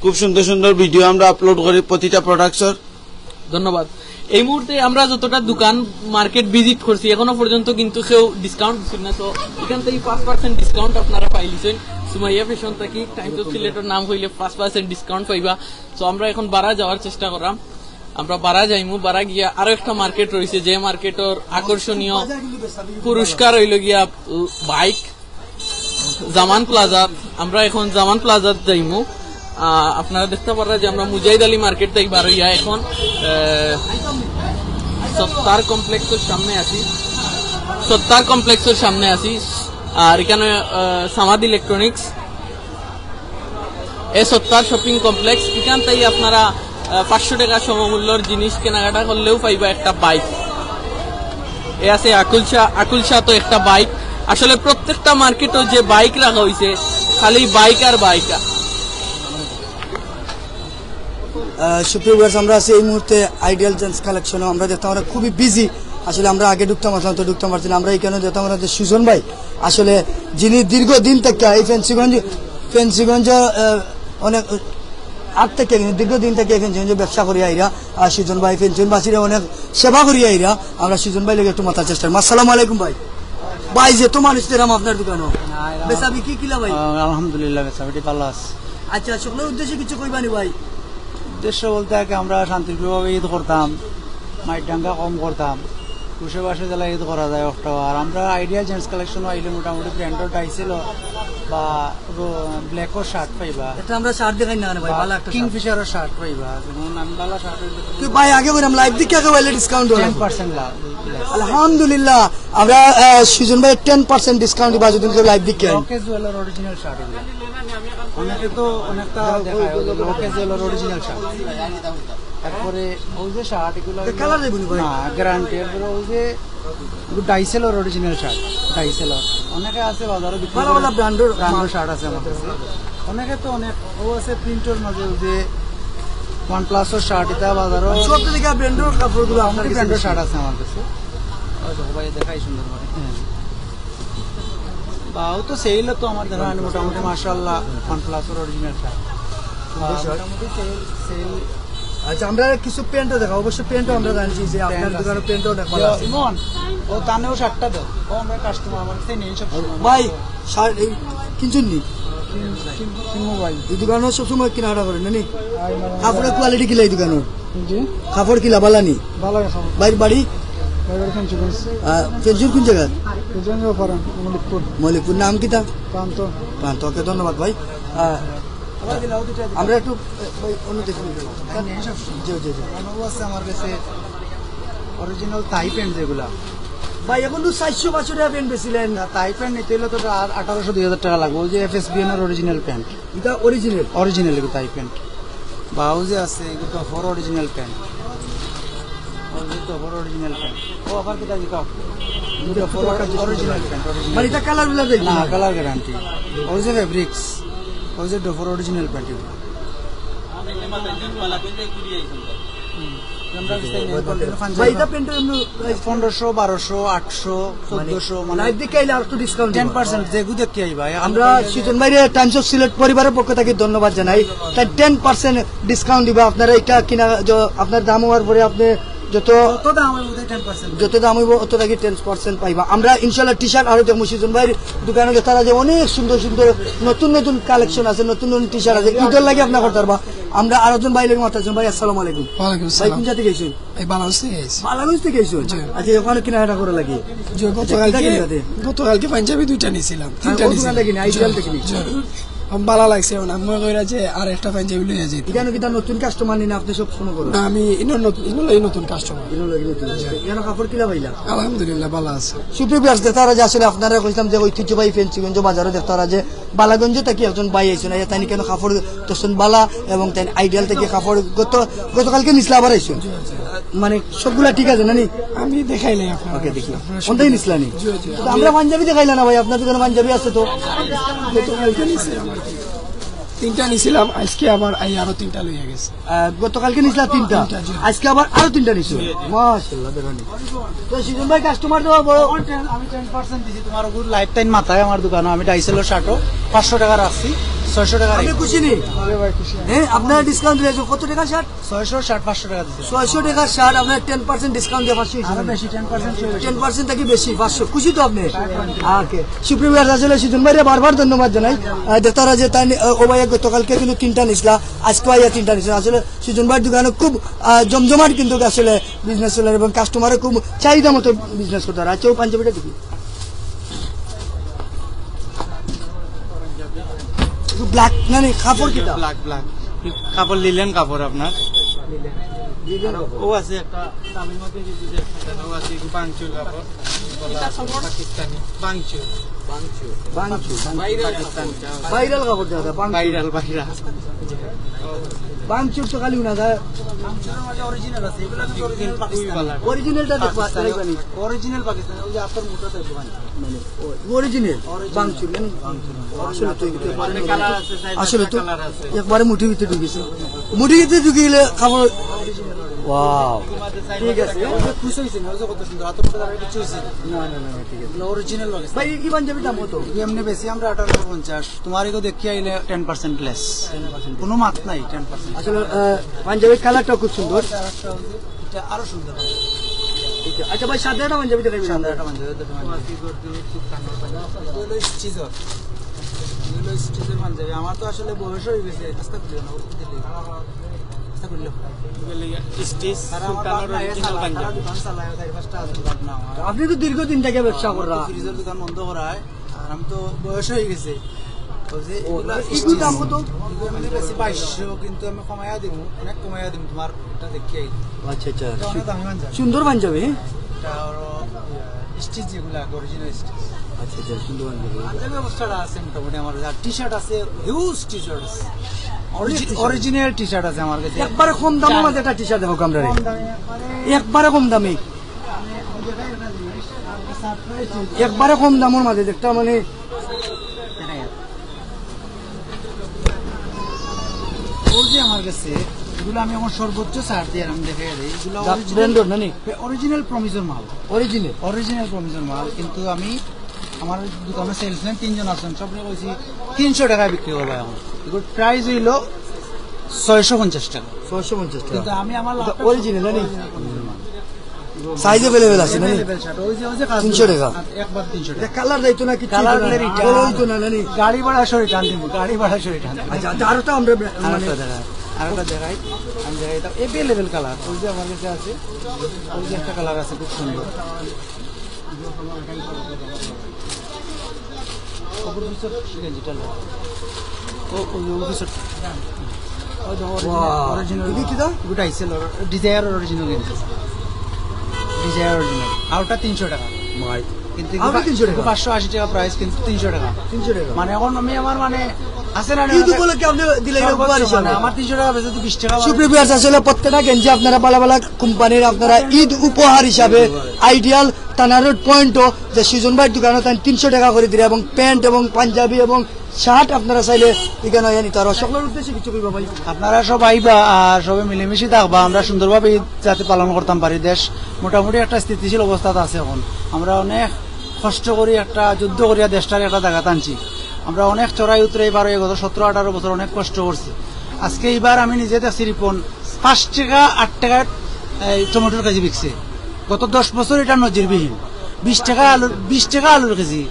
খুব সুন্দর সুন্দর ভিডিও আমরা আপলোড করি প্রতিটা প্রোডাক্টসের। ধন্যবাদ। এই মুহূর্তে আমরা যতটা দোকান মার্কেট ভিজিট করছি এখনো পর্যন্ত কিন্তু কেউ ডিসকাউন্ট দিচ্ছেন না। তো এখান থেকে 5% ডিসকাউন্ট আপনারা পাইলিছেন সুমাইয়া ফ্যাশন থেকে। টাইমস অফ সিলেটের নাম হইলে 5% ডিসকাউন্ট পাইবা। তো আমরা এখন বারা যাওয়ার চেষ্টা করলাম। আমরা বারা যাইমু, বারা গিয়া আরো একটা মার্কেট রয়েছে যে মার্কেটের আকর্ষণীয় পুরস্কার হইল গিয়া বাইক জামান প্লাজা। আমরা এখন জামান প্লাজা যাইমু। আপনারা দেখতে পারেন যে আমরা মুজাহিদ আলী মার্কেট থেকে বার হইয়া এখন সত্তার কমপ্লেক্সের সামনে আছি। আর এখানে সামাদ ইলেকট্রনিক্স এই সত্তার শপিং কমপ্লেক্স। এখান থেকে আপনারা 500 টাকা সমমূল্যের জিনিস কেনাকাটা করলেও পাইবা একটা বাইক। এ আছে আকুলশা তো একটা বাইক। আসলে প্রত্যেকটা মার্কেটও যে বাইক রাখা হয়েছে খালি বাইক আর বাইক। সুপ্রিয় ভিউয়ার্স, আমরা আছি এই মুহূর্তে আইডিয়াল জেন্টস কালেকশনে। আমরা দেখতাম আমরা খুবই বিজি। আসলে আমরা আগে ঢুকতাম আসলাম তো ঢুকতাম পারছি না। আমরা এখানে দেখতাম আমরা যে সুজন ভাই আসলে যিনি দীর্ঘদিন থেকে এই ফেন্সিগঞ্জ অনেক আট থেকে দীর্ঘদিন থেকে ফেন্সিগঞ্জ ব্যবসা করি আইরা। আর সুজন ভাই ফেন্সিগঞ্জবাসীরা অনেক সেবা করি আইরা। আমরা সুজন ভাই লেগে একটু মাথার চেষ্টা করি। আসসালামু আলাইকুম ভাই। ভাই যে তো মানুষ তেরাম আপনার দোকানও বেসাবি কি কিলা ভাই? আলহামদুলিল্লাহ বেসাবিটি ভালো আছে। আচ্ছা, সকলের উদ্দেশ্যে কিছু কইবানি ভাই? উদ্দেশ্য বলতে আগে আমরা শান্তিপ্রিয়ভাবে ঈদ করতাম, মাইট ডাঙ্গা কম করতাম, কুশে বাসে জেলা ঈদ করা যায় একটা। আর আমরা আইডিয়া জেন্টস কালেকশন আইলে মোটামুটি ব্র্যান্ডেড আইছিল বা ব্ল্যাকও শার্ট পাইবা। এটা আমরা শার্ট দেখাই না ভাই, ভালো একটা কিংফিশারের শার্ট পাইবা। যেমন আমি ভালো শার্ট কি ভাই আগে বললাম লাইভ দিকে আগে বলে ডিসকাউন্ট 10% লাভ। আলহামদুলিল্লাহ আমরা সুজন ভাই 10% ডিসকাউন্ট দিবা যদি কেউ লাইভ দিকে। ওকে জুয়েলার অরিজিনাল শার্ট এগুলো অনেকে তো অনেকটা দেখায় ওকে জুয়েলার অরিজিনাল শার্ট। তারপরে ওই যে শার্ট এগুলো কালার দেবনি ভাই না গ্যারান্টি। এরপরে ওই যে ডাইসেলর অরিজিনাল শার্ট, ডাইসেলর অনেকে আছে বাজারে বিক্রি ভালো ভালো ব্র্যান্ডের শার্ট আছে আমার কাছে। অনেকে তো অনেক ও আছে প্রিন্টের মাঝে ওই যে OnePlus-এর শার্ট এটা বাজারে সব থেকে ব্র্যান্ডের কাপড়গুলো আপনার ব্র্যান্ডের শার্ট আছে আমার কাছে। ভাই দেখাই সুন্দর করে বা ও তো সেল তো আমার দেখা মোটামুটি মাশাআল্লাহ OnePlus-এর অরিজিনাল শার্ট মোটামুটি সেল। আচ্ছা, আমরা কিছু প্যান্টও দেখাবো। অবশ্যই প্যান্টও আমরা জানছি যে আপনার দোকানে প্যান্টও দেখা আছে। ইমন ও তানেও শার্টটা দাও। ও আমরা কাস্টমার আমার কাছে নেই সব ভাই শার্ট কিনছেন নি? মোবাইল এই দোকানও সবসময় কেনাকাটা করেন নানি? কাপড়ের কোয়ালিটি কিলা এই দোকানের? কাপড় কিলা বালানি? ভালো বাইর বাড়ি ফেঞ্চুর কোন জায়গা? মলিকপুর। নাম কি তা? প্রান্ত। ওকে ধন্যবাদ ভাই। আমরা একটু অন্য দেখি আমার কাছে অরিজিনাল তাই প্যান্ট যেগুলা ভাই এখন তো 400-500 টাকা প্যান্ট বেছিলেন। তাই প্যান্ট নিতে হলে তো 1800-2000 টাকা লাগবে। ওই যে FSBN এর অরিজিনাল প্যান্ট, এটা অরিজিনাল এগুলো তাই প্যান্ট। বা ওই যে আছে এগুলো for original pant, original pant. ও আবার কি দাবি কাপ অরিজিনাল প্যান্ট মানে এটা কালার গুলো দেই না, কালার গ্যারান্টি। ওই যে ফেব্রিক্স, ওই যে ডোফর অরিজিনাল প্যান্ট। ভাই এটা প্যান্ট 1500, 1200, 800, 1400 মানে লাইভ দেখে আইলে আর তো ডিসকাউন্ট 10% যেগু দেখতে আইবা। আমরা সুজন ভাইরে টাইমস অফ সিলেট পরিবারের পক্ষ থেকে ধন্যবাদ জানাই। তাই 10% ডিসকাউন্ট দিবা। আপনারা এটা কিনা আপনার দাম হওয়ার পরে আপনি যত দাম হইব অত টাকা 10% পাইবা। আমরা ইনশাল্লাহ টি শার্ট আরো দেখবো সুজন ভাইয়ের দোকানে তারা যে অনেক সুন্দর সুন্দর নতুন নতুন কালেকশন আছে, নতুন নতুন টি শার্ট আছে। ঈদের লাগে আপনার করতে পারবা। আমরা আরো জন ভাই লাগে মাতাজন ভাই আসসালামু আলাইকুম। ভাই কোন জাতি গেছেন? বালাগঞ্জ থেকে গেছেন। আচ্ছা, ওখানে কেনাকাটা করে লাগে? গতকালকে পাঞ্জাবি 2টা নিয়েছিলাম, 3টা নিয়েছিলাম। আইডিয়াল থেকে ভালো লাগছে আমি মনে করি যে আর একটা পাঞ্জাবি লইয়া যেত কেন কি তার নতুন কাস্টমার নিন আপনি সব সময় করেন? না আমি নতুন কাস্টমার কেন কাপড় কিনা পাইলা? আলহামদুলিল্লাহ ভালো আছে। সুপ্রিয় ভিউয়ার্স, দেখতারা যে আসলে আপনারা কইতাম যে ঐতিহ্যবাহী ফেন্সিগঞ্জ বাজারে দেখতারা যে বালাগঞ্জ থেকে একজন ভাই আইছেন, তাই কেন কাপড় দর্শন বালা এবং তাই আইডিয়াল থেকে কাপড় গতকালকে নিসলা আবার আইছেন, মানে সবগুলা ঠিক আছে নানি? আমি দেখাই নাই আপনার। ওকে দেখি কোনটাই নিসলা নি? তো আমরা পাঞ্জাবি দেখাইলা না ভাই, আপনার দোকানে পাঞ্জাবি আছে তো? গতকালকে নিছিলাম আর কি, 3টা নিছিলাম, আজকে আবার আরো 3টা লইয়া গেছে। গতকালকে নিছিলা 3টা, আজকে আবার আরো 3টা নিছো, মাশাআল্লাহ। দেখুন তো সিজন ভাই কাস্টমার তো বড়, আমি 10% দিছি তোমার উপর লাইফ টাইম মাথায় আমার দোকানে আমি ডাইসেল শার্টও 500 টাকা রাখছি, 600 টাকা আমি খুশি নি? হ্যাঁ, আপনারা ডিসকাউন্ট দিয়েছো কত টাকা শার্ট? 600 শার্ট 500 টাকা দিছি। 600 টাকার শার্ট আপনার 10% ডিসকাউন্ট দিয়ে 500 আরো বেশি 10% থেকে বেশি 500, খুশি তো আপনি? ওকে সুপ্রিয় ভিউয়ার্স, আসলে সিজন ভাইরে বারবার ধন্যবাদ জানাই। দেখতারা যে তাই ও ভাইয়া গতকালকে কিন্তু 3টা নিছিলা, আজকে ভাইয়া 3টা নিছিলা। আসলে সিজন ভাইয়ের দোকানে খুব জমজমাট কিন্তু আসলে বিজনেস চলে এবং কাস্টমারে খুব চাহিদা মতো বিজনেস করতে পারে। আচ্ছা ও পাঞ্জাবিটা দেখি, ব্ল্যাক না নি কাপড় কিটা? ব্ল্যাক কাপড় লিলেন কাপড় আপনার ও আছে একটা দামের মধ্যে কিছু যে ও আছে বাংচুর কাপড়, পাকিস্তানি বাংচুর ভাইরাল কাপড় দাদা, ভাইরাল বাংচুর তো খালি না যায়, অরিজিনাল আছে, এগুলো তো অরিজিনাল পাকিস্তানি, অরিজিনালটা দেখবা অরিজিনাল পাকিস্তানি, ওই যে আপনার মোটা টাইপ দোকান অরিজিনাল বাংচুর মানে আসলে তো একবারে মুঠি ভিতরে ঢুকেছে, মুঠি ভিতরে ঢুকে গেলে খাবার। ওয়াও, ঠিক আছে, খুশি হইছে না? কত সুন্দর এত মোটা দামের কিছু হইছে না, ঠিক আছে, অরিজিনাল ভাই। কি পাঞ্জাবি দাম কত? এমনি বেশি আমরা 1850, তোমার এগো দেখি আইলে 10% লেস, কোনো মাত নাই 10%। আসলে পাঞ্জাবির কালারটা খুব সুন্দর, এটা আরো সুন্দর। আচ্ছা ভাই সাদাটা পাঞ্জাবি দেখাবেন? সাদাটা পাঞ্জাবি স্টিচের পাঞ্জাবি আমার তো আসলে বয়স হয়ে গেছে, আস্তে করে আপনি তো দীর্ঘদিন থেকে ব্যবসা করা, ফ্রিজের দোকান বন্ধ করায়, আর আমি তো বয়স হয়ে গেছে। দাম কত? 2200, কিন্তু আমি কমাইয়া দিব, অনেক কমাইয়া দিব তোমার এটা দেখি। আচ্ছা আচ্ছা, সুন্দর পাঞ্জাবি, এটা স্টিচ যেগুলো অরিজিনাল স্টিচ। আচ্ছা আচ্ছা, সুন্দর পাঞ্জাবি ব্যবস্থাটা আছে মোটামুটি। আমার টি শার্ট আছে, হিউজ টি শার্ট আছে, অরিজিনাল টি শার্ট আছে আমার কাছে। একবারে কম দামের মধ্যে একটা টি শার্ট দেখো আমরা, একবারে কম দামে, একবারে কম দামের মাঝে একটা মানে আমার কাছে এগুলো আমি এখন সর্বোচ্চ ছাড় দিয়ে আমি দেখে দিই, এগুলো অরিজিনাল প্রমিসর মাল, অরিজিনাল প্রমিসর মাল। কিন্তু আমি আমার দোকানে সেলসম্যান 3 জন আছেন, সব কইছি 300 টাকায় বিক্রি করবো। এখন এগুলো প্রাইস হইল 650 টাকা, 650 টাকা। কিন্তু আমি আমার অরিজিনাল নানি সাইজ अवेलेबल আছে নানি, 300 টাকা একবার 300 টাকা। কালার দাইতো না, কি কালার হইতো না নানি, গাড়ি ভাড়া সরে টান দিব, গাড়ি ভাড়া সরে টান। আচ্ছা আরোটা আমরা মানে আরেকটা দেখাই, আমি দেখাই দাও এভেলেবেল কালার। ওই যে আমার কাছে আছে, ওই যে একটা কালার আছে খুব সুন্দর, ডিজায়ার অরিজিনাল, ডিজায়ার অরিজিনাল, আরটা 300 টাকা, কিন্তু 580 টাকা প্রাইস, কিন্তু 300 টাকা। মানে এখন আমি আমার মানে আছে না, আমার 300 টাকা বেশি 20 টাকা। সুপ্রিয় ভিউয়ার্স, আসলে প্রত্যেকটা গেঞ্জি আপনারা ভালো ভালো কোম্পানির আপনারা ঈদ উপহার হিসাবে আইডিয়াল টানা রোড পয়েন্টও যে সুজন ভাইয়ের দোকানে 300 টাকা করে দিলে, এবং প্যান্ট এবং পাঞ্জাবি এবং শার্ট আপনারা চাইলে এখানে নিতে পারো। সকলের উদ্দেশ্যে কিছু কইবা ভাই? আপনারা সবাই আর সবাই মিলেমিশে থাকবা, আমরা সুন্দরভাবে ঈদ যাতে পালন করতাম পারি। দেশ মোটামুটি একটা স্থিতিশীল অবস্থাতে আছে এখন। আমরা অনেক কষ্ট করি, একটা যুদ্ধ করিয়া দেশটার একটা জায়গা টানছি। আমরা অনেক চড়াই উতরাই পারো, গত 17-18 বছর অনেক কষ্ট করছি। আজকে এইবার আমি নিজে দেখছি রিপন 5 টাকা 8 টাকায় টমেটোর কেজি বিকছে। গত 10 বছর এটা নজিরবিহীন। 20 টাকা আলুর কেজি,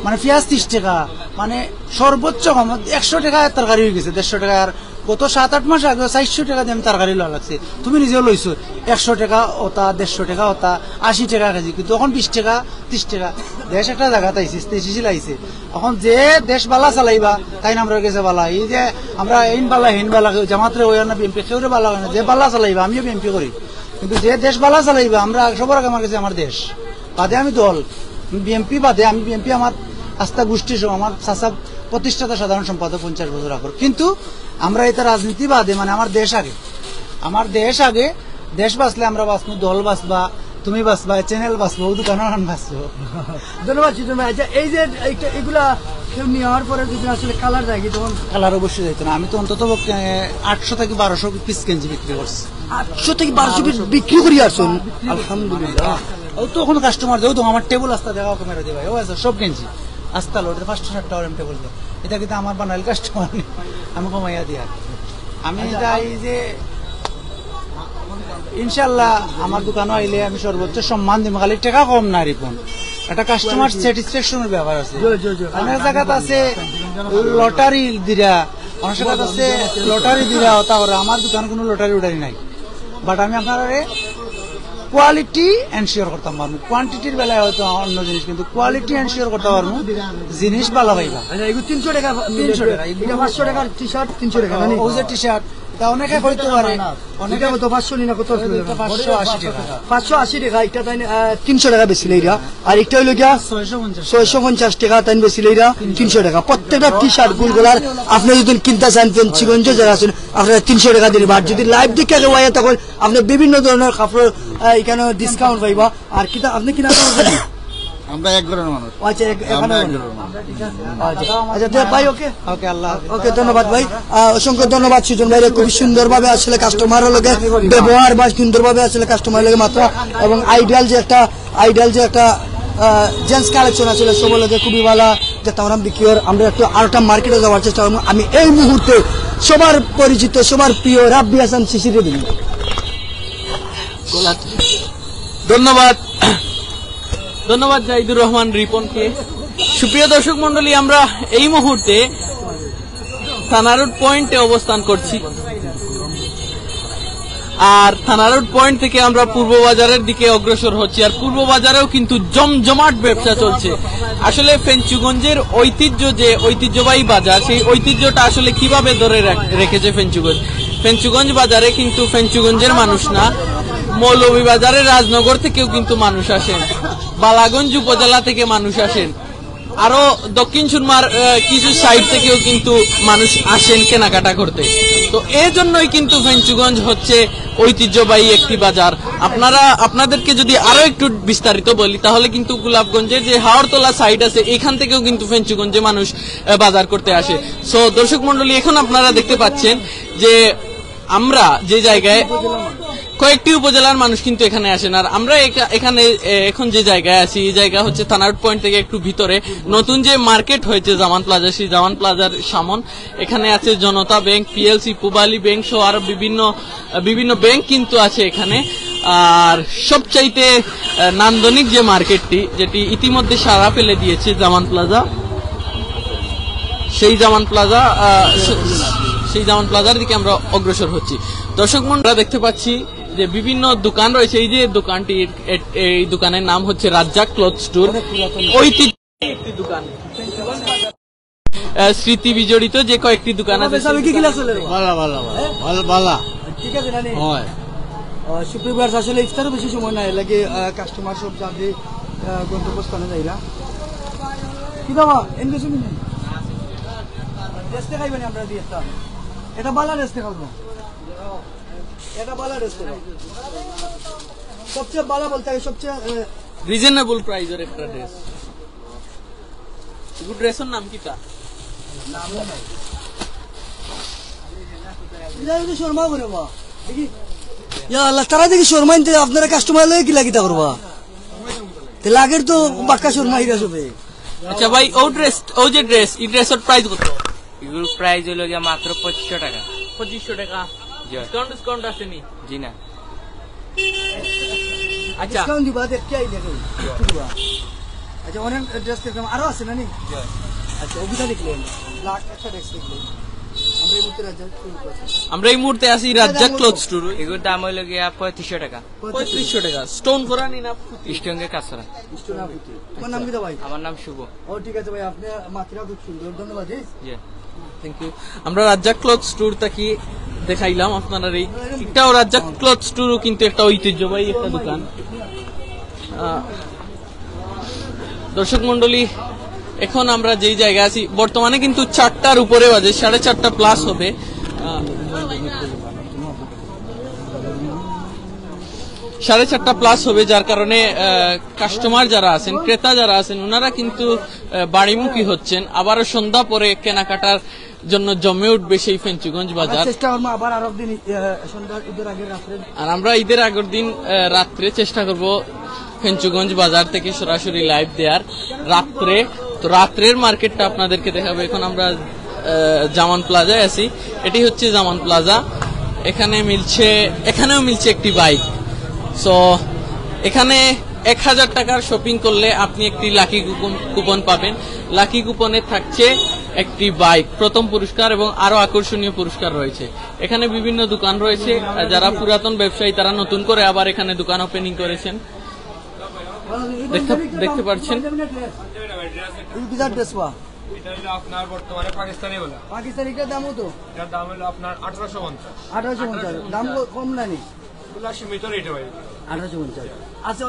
মানে পেঁয়াজ 30 টাকা, মানে সর্বোচ্চ কম 100 টাকা তরকারি হয়ে গেছে, 150 টাকার গত 7-8 মাস আগে 400 টাকা দিয়ে আমি তরকারি লওয়া লাগছে, তুমি নিজেও লইছো 100 টাকা ওটা, 150 টাকা ওটা, 80 টাকা কেজি, কিন্তু এখন 20 টাকা 30 টাকা। দেশ একটা জায়গা আইসিস তেইশিল আইসে, এখন যে দেশ বালা চালাইবা তাই না আমরা গেছে বালা, এই যে আমরা এইন বালা হেন বালা জামাতরে হই না বিএমপি কেউরে বালা হয় না, যে বালা চালাইবা আমিও বিএমপি করি, কিন্তু যে দেশ বালা চালাইবা আমরা সবার আগে আমার কাছে আমার দেশ বাদে আমি দল, বিএমপি বাদে আমি বিএমপি আমার আস্থা গোষ্ঠী সহ আমার চাচা প্রতিষ্ঠাতা সাধারণ সম্পাদক 50 বছর আগর, কিন্তু আমরা এটা রাজনীতি বাদে মানে আমার দেশ আগে, আমার দেশ আগে, দেশ বাঁচলে আমরা বাঁচবো, দল বাঁচবা, তুমি বাঁচবা, চ্যানেল বাঁচবো, দোকান বাঁচবো। ধন্যবাদ সুজন ভাই। আচ্ছা এই যে এগুলা কেউ নেওয়ার পরে যদি আসলে কালার যায় কি তখন? কালার অবশ্যই যাইতো না, আমি তো অন্তত 800 থেকে 1200 পিস কেঞ্জি বিক্রি করছি। 800 থেকে 1200 পিস বিক্রি করি আসুন, আলহামদুলিল্লাহ। ও তো এখন কাস্টমার যাও তো আমার টেবিল আস্তা দেখা ক্যামেরা দিয়ে ভাই, ও আছে সব কেঞ্জি আস্তা লোড 500-700 টাকা টেবিল দেয়, এটা কিন্তু আমার বানাইল কাস্টমার, আমি কমাইয়া দিই। আর আমি যাই যে ইনশাল্লাহ আমার দোকানে আইলে আমি সর্বোচ্চ সম্মান দিব, খালি টাকা কম না রিপন, একটা কাস্টমার স্যাটিসফ্যাকশনের ব্যাপার আছে। অনেক জায়গাতে আছে লটারি দিরা, অনেক জায়গাতে আছে লটারি দিরা, তাহলে আমার দোকানে কোনো লটারি উটারি নাই, বাট আমি আপনার কোয়ালিটি এনশিওর করতে পারবো, কোয়ান্টিটির বেলায় হয়তো অন্য জিনিস, কিন্তু কোয়ালিটি এনশিওর করতে পারবো, জিনিস ভালো পাইবা। 300 টাকা, 300 টাকা, 500 টাকার টি শার্ট 300 টাকা, ও যে টি শার্ট তা অনেকে হইতে পারে, অনেকে তো 500 নিনা কত 580 টাকা, 580 টাকা, এটা তাই 300 টাকা বেশি লইরা, আর একটা হইলো গিয়া 650 টাকা তাই বেশি লইরা 300 টাকা। প্রত্যেকটা টি শার্ট গুলগুলার আপনি যদি কিনতে চান ফেঞ্চিগঞ্জ যারা আছেন আপনারা 300 টাকা দিন, আর যদি লাইভ দেখে হয় তখন আপনি বিভিন্ন ধরনের কাপড় এখানে ডিসকাউন্ট পাইবা। আর কিতা আপনি কিনা আমরা এক ঘরের মানুষ। আচ্ছা এখানে আচ্ছা ভাই, ওকে ওকে, আল্লাহ ওকে, ধন্যবাদ ভাই, অসংখ্য ধন্যবাদ সুজন ভাই, খুব সুন্দরভাবে আসলে কাস্টমারের লগে ব্যবহার বা সুন্দরভাবে আসলে কাস্টমারের লগে মাত্রা, এবং আইডিয়াল যে একটা জেন্টস কালেকশন আসলে সবার লগে খুবই ভালো, যাতে আমরা বিক্রি হয়। আমরা একটু আরেকটা মার্কেটে যাওয়ার চেষ্টা করবো। আমি এই মুহূর্তে সবার পরিচিত, সবার প্রিয় রাব্বি হাসান শিশিরে দিন। ধন্যবাদ জাহিদুর রহমান রিপনকে। সুপ্রিয় দর্শক মন্ডলী, আমরা এই মুহূর্তে থানা রোড পয়েন্টে অবস্থান করছি, আর থানা রোড পয়েন্ট থেকে আমরা পূর্ব বাজারের দিকে অগ্রসর হচ্ছি, আর পূর্ব বাজারেও কিন্তু জমজমাট ব্যবসা চলছে। আসলে ফেঞ্চুগঞ্জের ঐতিহ্য, যে ঐতিহ্যবাহী বাজার, সেই ঐতিহ্যটা আসলে কিভাবে ধরে রেখেছে ফেঞ্চুগঞ্জ বাজারে কিন্তু ফেঞ্চুগঞ্জের মানুষ না, মৌলভীবাজারের রাজনগর থেকেও কিন্তু মানুষ আসেন, বালাগঞ্জ উপজেলা থেকে মানুষ আসেন, আরো দক্ষিণ সুরমার কিছু সাইড থেকেও কিন্তু মানুষ আসেন কেনাকাটা করতে। তো এই জন্যই কিন্তু ফেঞ্চুগঞ্জ হচ্ছে ঐতিহ্যবাহী একটি বাজার। আপনাদেরকে যদি আরো একটু বিস্তারিত বলি, তাহলে কিন্তু গোলাপগঞ্জের যে হাওড়তলা সাইড আছে, এখান থেকেও কিন্তু ফেঞ্চুগঞ্জে মানুষ বাজার করতে আসে। সো দর্শক মন্ডলী, এখন আপনারা দেখতে পাচ্ছেন যে আমরা যে জায়গায়, কয়েকটি উপজেলার মানুষ কিন্তু এখানে আসেন, আর আমরা এখানে এখন যে জায়গায় আছি, এই জায়গা হচ্ছে থানা রোড পয়েন্ট থেকে একটু ভিতরে নতুন যে মার্কেট হয়েছে জামান প্লাজা, সেই জামান প্লাজার সামন। এখানে আছে জনতা ব্যাংক, পিএলসি, পুবালি ব্যাংক সহ আরো বিভিন্ন ব্যাংক কিন্তু আছে এখানে। আর সবচাইতে নান্দনিক যে মার্কেটটি, যেটি ইতিমধ্যে সারা ফেলে দিয়েছে জামান প্লাজা, সেই জামান প্লাজার দিকে আমরা অগ্রসর হচ্ছি। দর্শক মন্ডলীরা দেখতে পাচ্ছি যে বিভিন্ন দোকান রয়েছে। এই যে দোকানটি, এই দোকানের নাম হচ্ছে রাজ্জাক ক্লথ স্টোর, ঐতিহ্য একটি দোকান, স্মৃতি বিজড়িত যে কয়েকটি দোকান আছে। ঠিক আছে, শুক্রবার আসলে ইফতারও বেশি সময় নাই লাগে, কাস্টমার সব যাবে গন্তব্যস্থানে যাইরা। কি বাবা এনকে শুনি রেস্টে খাইবেন আমরা দিয়ে একটা, এটা বালা রেস্টে খাবো, এটা বালা রেস্টে সবচেয়ে বালা বলতে সবচেয়ে রিজনেবল প্রাইসের একটা ড্রেস। ড্রেসের নাম কি? শর্মা করে বা তারা দেখি শর্মা নিতে আপনারা কাস্টমার লয়ে কি লাগিতা করবা, লাগের তো বাক্কা শর্মা হিরা সবে। আচ্ছা ভাই, ও যে ড্রেস, এই ড্রেসের প্রাইস কত? এগুলোর প্রাইস হলো গিয়া মাত্র 2500 টাকা। 2500 টাকা? ডিসকাউন্ট আসেনি? জি না। আচ্ছা ডিসকাউন্ট দিবা দেখতে আইলে দিবা। আচ্ছা অনেক ড্রেস দেখলাম, আরো আছে না নি? আচ্ছা ওগুলা দেখলেন, ব্ল্যাক একটা ড্রেস দেখলেন, আমরা এই মুহূর্তে আছি রাজ্জাক ক্লথ স্টোর। এগুলোর দাম হইল গিয়া 3500 টাকা। 3500 টাকা। স্টোন করা নি না স্টোনের কাজ করা। তোমার নাম কি ভাই? আমার নাম শুভ। ও ঠিক আছে ভাই, আপনি মাত্রা খুব সুন্দর, ধন্যবাদ। জি থ্যাংক ইউ। আমরা রাজ্জাক ক্লথ স্টোর থেকে দেখাইলাম আপনার এই এটাও রাজ্জাক ক্লথ স্টোরও কিন্তু একটা ঐতিহ্যবাহী একটা দোকান। দর্শক মন্ডলী, এখন আমরা যেই জায়গায় আছি বর্তমানে কিন্তু 4টার উপরে বাজে, 4:30 প্লাস হবে। সাড়ে 4টা প্লাস হবে, যার কারণে কাস্টমার যারা আছেন, ক্রেতা যারা আছেন, ওনারা কিন্তু বাড়িমুখী হচ্ছেন। আবারও সন্ধ্যা পরে কেনাকাটার জন্য জমে উঠবে সেই ফেঞ্চুগঞ্জ বাজার। আর আমরা ঈদের আগের দিন রাত্রে চেষ্টা করব ফেঞ্চুগঞ্জ বাজার থেকে সরাসরি লাইভ দেওয়ার রাত্রে। তো রাত্রের মার্কেটটা আপনাদেরকে দেখাবো। এখন আমরা জামান প্লাজায় আছি। এটি হচ্ছে জামান প্লাজা। এখানেও মিলছে একটি বাইক। সো এখানে 1000 টাকার শপিং করলে আপনি একটি লাকি কুপন পাবেন। লাকি কুপনে থাকছে একটি বাইক, প্রথম পুরস্কার এবং আরো আকর্ষণীয় পুরস্কার রয়েছে। এখানে বিভিন্ন দোকান রয়েছে। যারা পুরাতন ব্যবসায়ী তারা নতুন করে আবার এখানে দোকান ওপেনিং করেছেন, দেখতে পাচ্ছেন। আপনার বর্তমানে পাকিস্তানি বলা পাকিস্তানিটার দামও তো এটার দাম হলো আপনার 1850। 1850 দাম কম না নি? সীমিত রেটে ভাই 1850। আচ্ছা,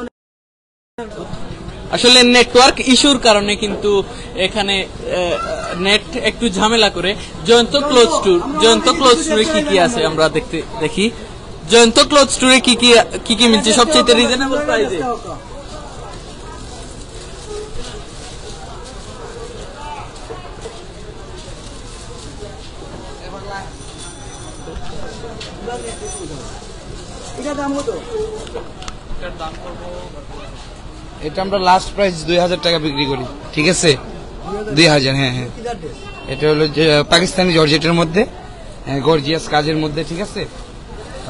আসলে নেটওয়ার্ক ইস্যুর কারণে কিন্তু এখানে নেট একটু ঝামেলা করে। জয়ন্ত ক্লথ স্টোরে কি কি আছে আমরা দেখি। জয়ন্ত ক্লথ স্টোরে কি কি মিলছে সবচেয়ে রিজনেবল প্রাইসে? এটা আমরা লাস্ট প্রাইস 2000 টাকা বিক্রি করি, ঠিক আছে? 2000। হ্যাঁ হ্যাঁ, এটা হলো যে পাকিস্তানি জর্জেটের মধ্যে গর্জিয়াস কাজের মধ্যে, ঠিক আছে?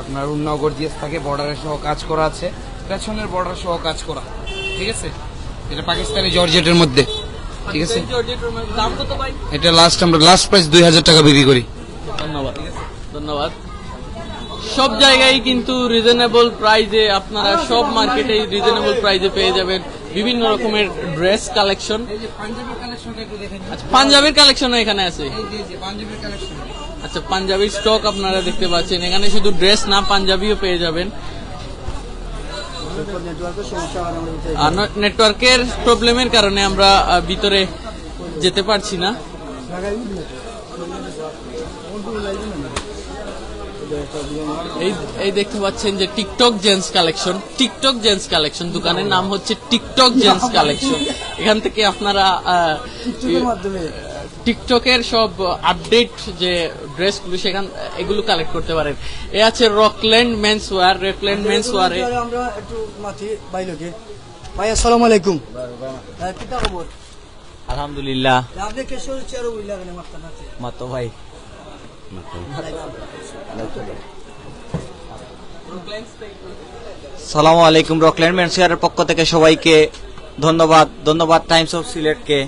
আপনার অন্য গর্জিয়াস থাকে, বর্ডারের সহ কাজ করা আছে, পেছনের বর্ডার সহ কাজ করা, ঠিক আছে? এটা পাকিস্তানি জর্জেটের মধ্যে, ঠিক আছে? এটা আমরা লাস্ট প্রাইস 2000 টাকা বিক্রি করি। ধন্যবাদ। সব জায়গায় কিন্তু রিজনেবল প্রাইজে, আপনারা সব মার্কেটে রিজনেবল প্রাইজে পেয়ে যাবেন বিভিন্ন রকমের ড্রেস কালেকশন। আচ্ছা, পাঞ্জাবির কালেকশন এখানে আছে। আচ্ছা, পাঞ্জাবির স্টক আপনারা দেখতে পাচ্ছেন। এখানে শুধু ড্রেস না, পাঞ্জাবিও পেয়ে যাবেন। নেটওয়ার্কের প্রবলেমের কারণে আমরা ভিতরে যেতে পারছি না। এই দেখতে পাচ্ছেন যে টিকটক জেন্টস কালেকশন। দোকানের নাম হচ্ছে টিকটক জেন্টস কালেকশন। এখান থেকে আপনারা টিকটকের সব আপডেট যে ড্রেসগুলো এগুলো কালেক্ট করতে পারেন। এ আছে রকল্যান্ড মেন্স ওয়্যার। আমরা একটু মাথি বাইলকে ভাই, আসসালামু আলাইকুম। কিটা খবর? আলহামদুলিল্লাহ। আপনি কেশর চেয়ার উইলা গনে মাতো ভাই। সালামু আলাইকুম। রকল্যান্ড মেন্সওয়্যারের পক্ষ থেকে সবাইকে ধন্যবাদ টাইমস অফ সিলেটকে।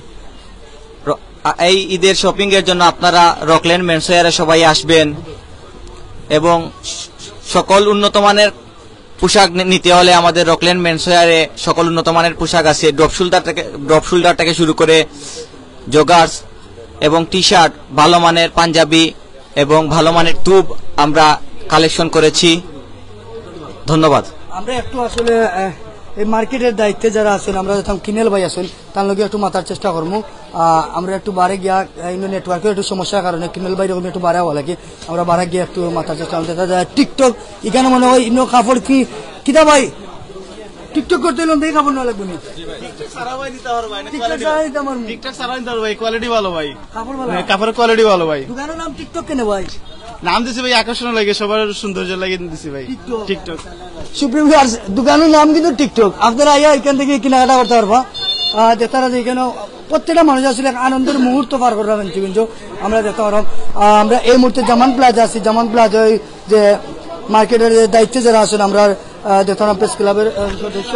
এই ঈদের শপিং এর জন্য আপনারা রকল্যান্ড মেন্সওয়্যারে সবাই আসবেন এবং সকল উন্নত মানের পোশাক নিতে হলে আমাদের রকল্যান্ড মেন্সওয়্যারে সকল উন্নত মানের পোশাক আছে। ড্রপ শোল্ডার থেকে শুরু করে জগার্স এবং টি শার্ট, ভালো মানের পাঞ্জাবি এবং ভালো মানের টুব আমরা কালেকশন করেছি। ধন্যবাদ। আমরা একটু আসলে এই মার্কেটের দায়িত্বে যারা আছেন, আমরা যখন কিনেল ভাই আছেন তার লগে একটু মাথার চেষ্টা করবো। আমরা একটু বারে গিয়া নেটওয়ার্কের একটু সমস্যার কারণে কিনেল ভাই একটু বাড়া হওয়া লাগে, আমরা বারে গিয়ে একটু মাথার চেষ্টা করতে। টিকটক এখানে মনে হয় ইনো কাপড় কিতা ভাই টিকটক করতে এলাম, দেখি কাপড় না লাগবে। কোয়ালিটি ভালো ভাই, কাপড়ের কোয়ালিটি ভালো ভাই। দোকানের নাম টিকটক কেন ভাই? নাম দিছি ভাই, আকর্ষণ লাগে, সবার সৌন্দর্য লাগে দিছি ভাই টিকটক। সুপ্রিম দোকানের নাম কিন্তু টিকটক। আপনারা আইয়া এখান থেকে কেনাকাটা করতে পারবা। দেখতারা যে এখানে প্রত্যেকটা মানুষ আসলে আনন্দের মুহূর্ত পার করা কিন্তু আমরা দেখতে পারব। আমরা এই মুহূর্তে জামান প্লাজা আছি। জামান প্লাজায় যে মার্কেটের দায়িত্বে যারা আছেন, আমরা দেখতাম প্রেস ক্লাবের সদস্য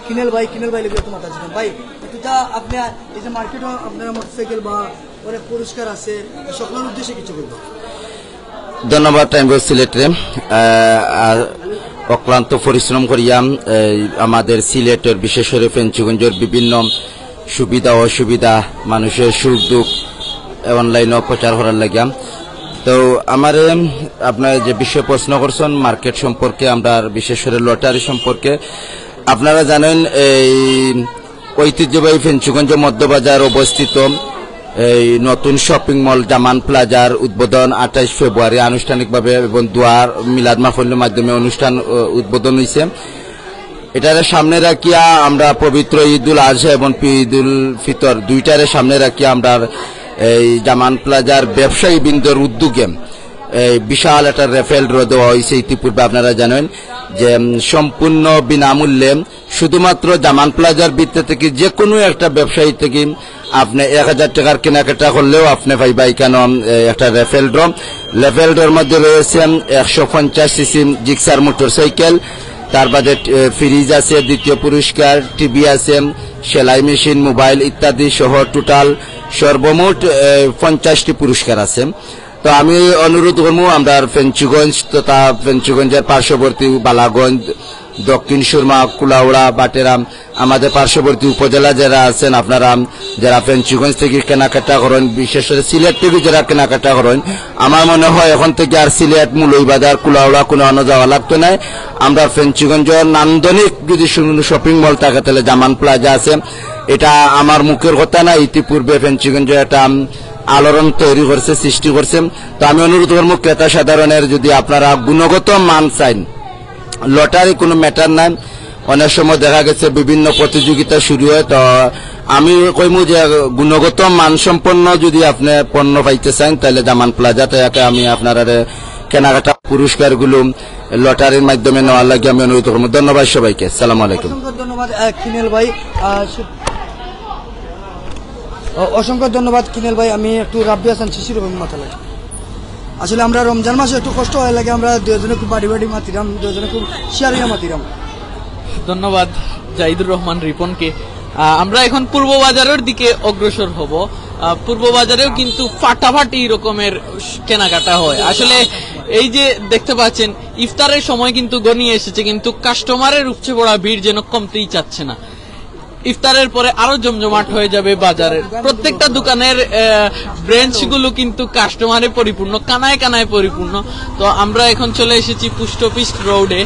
কিনেল ভাই লেগে একটু মাথা দিচ্ছেন। ভাই এটা আপনি এই যে মার্কেটে আপনারা মোটরসাইকেল বা অনেক পুরস্কার আছে, সকলের উদ্দেশ্যে কিছু বলবো। ধন্যবাদ টাইমস অফ সিলেটে অক্লান্ত পরিশ্রম করিয়া আমাদের সিলেটের বিশেষ করে ফেঞ্চুগঞ্জের বিভিন্ন সুবিধা অসুবিধা মানুষের সুখ দুঃখ অনলাইনে প্রচার করার লাগিয়া। তো আমার আপনার যে বিষয় প্রশ্ন করছেন মার্কেট সম্পর্কে, আমরা বিশেষ করে লটারি সম্পর্কে, আপনারা জানেন এই ঐতিহ্যবাহী ফেঞ্চুগঞ্জ মধ্যবাজার অবস্থিত এই নতুন শপিং মল জামান প্লাজার উদ্বোধন 28 ফেব্রুয়ারি আনুষ্ঠানিকভাবে এবং দুয়ার মিলাদ মাহফিলের মাধ্যমে অনুষ্ঠান উদ্বোধন হয়েছে। এটার সামনে রাখিয়া আমরা পবিত্র ঈদুল আজহা এবং ঈদুল ফিতর দুইটারে সামনে রাখিয়া আমরা এই জামান প্লাজার ব্যবসায়ী বৃন্দর উদ্যোগে বিশাল একটা রেফেল ড্র দেওয়া হয়েছে। ইতিপূর্বে আপনারা জানেন যে সম্পূর্ণ বিনামূল্যে শুধুমাত্র জামান প্লাজার ভিতর থেকে যে কোনো একটা ব্যবসায়ী থেকে আপনি 1000 টাকার কেনাকাটা করলেও আপনি পাইবা এখানে একটা রেফেল ড্রর মধ্যে রয়েছে 150 সিসি জিক্সার মোটরসাইকেল, তার বাদে ফ্রিজ আছে, দ্বিতীয় পুরস্কার টিভি আছে, সেলাই মেশিন, মোবাইল ইত্যাদি সহ টোটাল সর্বমোট 50টি পুরস্কার আছে। তো আমি অনুরোধ করবো আমরা ফেঞ্চুগঞ্জ তথা ফেঞ্চুগঞ্জের পার্শ্ববর্তী বালাগঞ্জ, দক্ষিণ সুরমা, কুলাউড়া, বাটেরাম, আমাদের পার্শ্ববর্তী উপজেলা যারা আছেন আপনারা যারা ফেঞ্চুগঞ্জ থেকে কেনাকাটা করেন, বিশেষ করে সিলেট থেকে যারা কেনাকাটা করেন, আমার মনে হয় এখন থেকে আর সিলেট, মুলইবাজার, কুলাউড়া কোনো অন্য যাওয়া লাগতো না। আমরা ফেঞ্চুগঞ্জের নান্দনিক যদি শপিং মল থাকে তাহলে জামান প্লাজা আছে। এটা আমার মুখের কথা না, ইতিপূর্বে ফেঞ্চুগঞ্জ একটা আলোড়ন তৈরি করছে, সৃষ্টি করছে। তো আমি অনুরোধ করবো ক্রেতা সাধারণের যদি আপনারা গুণগত মান চাইন, লটারি কোনো ম্যাটার নাই, অনেক সময় দেখা গেছে বিভিন্ন প্রতিযোগিতা শুরু হয়। তো আমি কইমু যে গুণগত মানসম্পন্ন যদি আপনি পণ্য পাইতে চান তাহলে জামান প্লাজা থেকে আমি আপনারা কেনাকাটা পুরস্কারগুলো লটারির মাধ্যমে নেওয়ার লাগে আমি অনুরোধ করবো। ধন্যবাদ সবাইকে, আসসালামু আলাইকুম। ধন্যবাদ কিনেল ভাই, অসংখ্য ধন্যবাদ কিনেল ভাই। আমি একটু রাব্বি হাসান শিশির মাথা লাগে। আসলে আমরা রমজান মাসে একটু কষ্ট হয় লাগে, আমরা দুজনে খুব বাড়ি বাড়ি মাতিরাম, দুজনে খুব শিয়ারিয়া মাতিরাম। ধন্যবাদ জাহিদুর রহমান রিপনকে। আমরা এখন পূর্ব বাজারের দিকে অগ্রসর হব। পূর্ব বাজারেও কিন্তু ফাটাফাটি রকমের কেনাকাটা হয়। আসলে এই যে দেখতে পাচ্ছেন ইফতারের সময় কিন্তু গনিয়ে এসেছে, কিন্তু কাস্টমারের উপচে পড়া ভিড় যেন কমতেই চাচ্ছে না। ইফতারের পরে আরো জমজমাট হয়ে যাবে বাজারের প্রত্যেকটা দোকানের ব্রেঞ্চ গুলো কিন্তু কাস্টমারে পরিপূর্ণ, কানায় কানায় পরিপূর্ণ। তো আমরা এখন চলে এসেছি পোস্ট অফিস রোডে।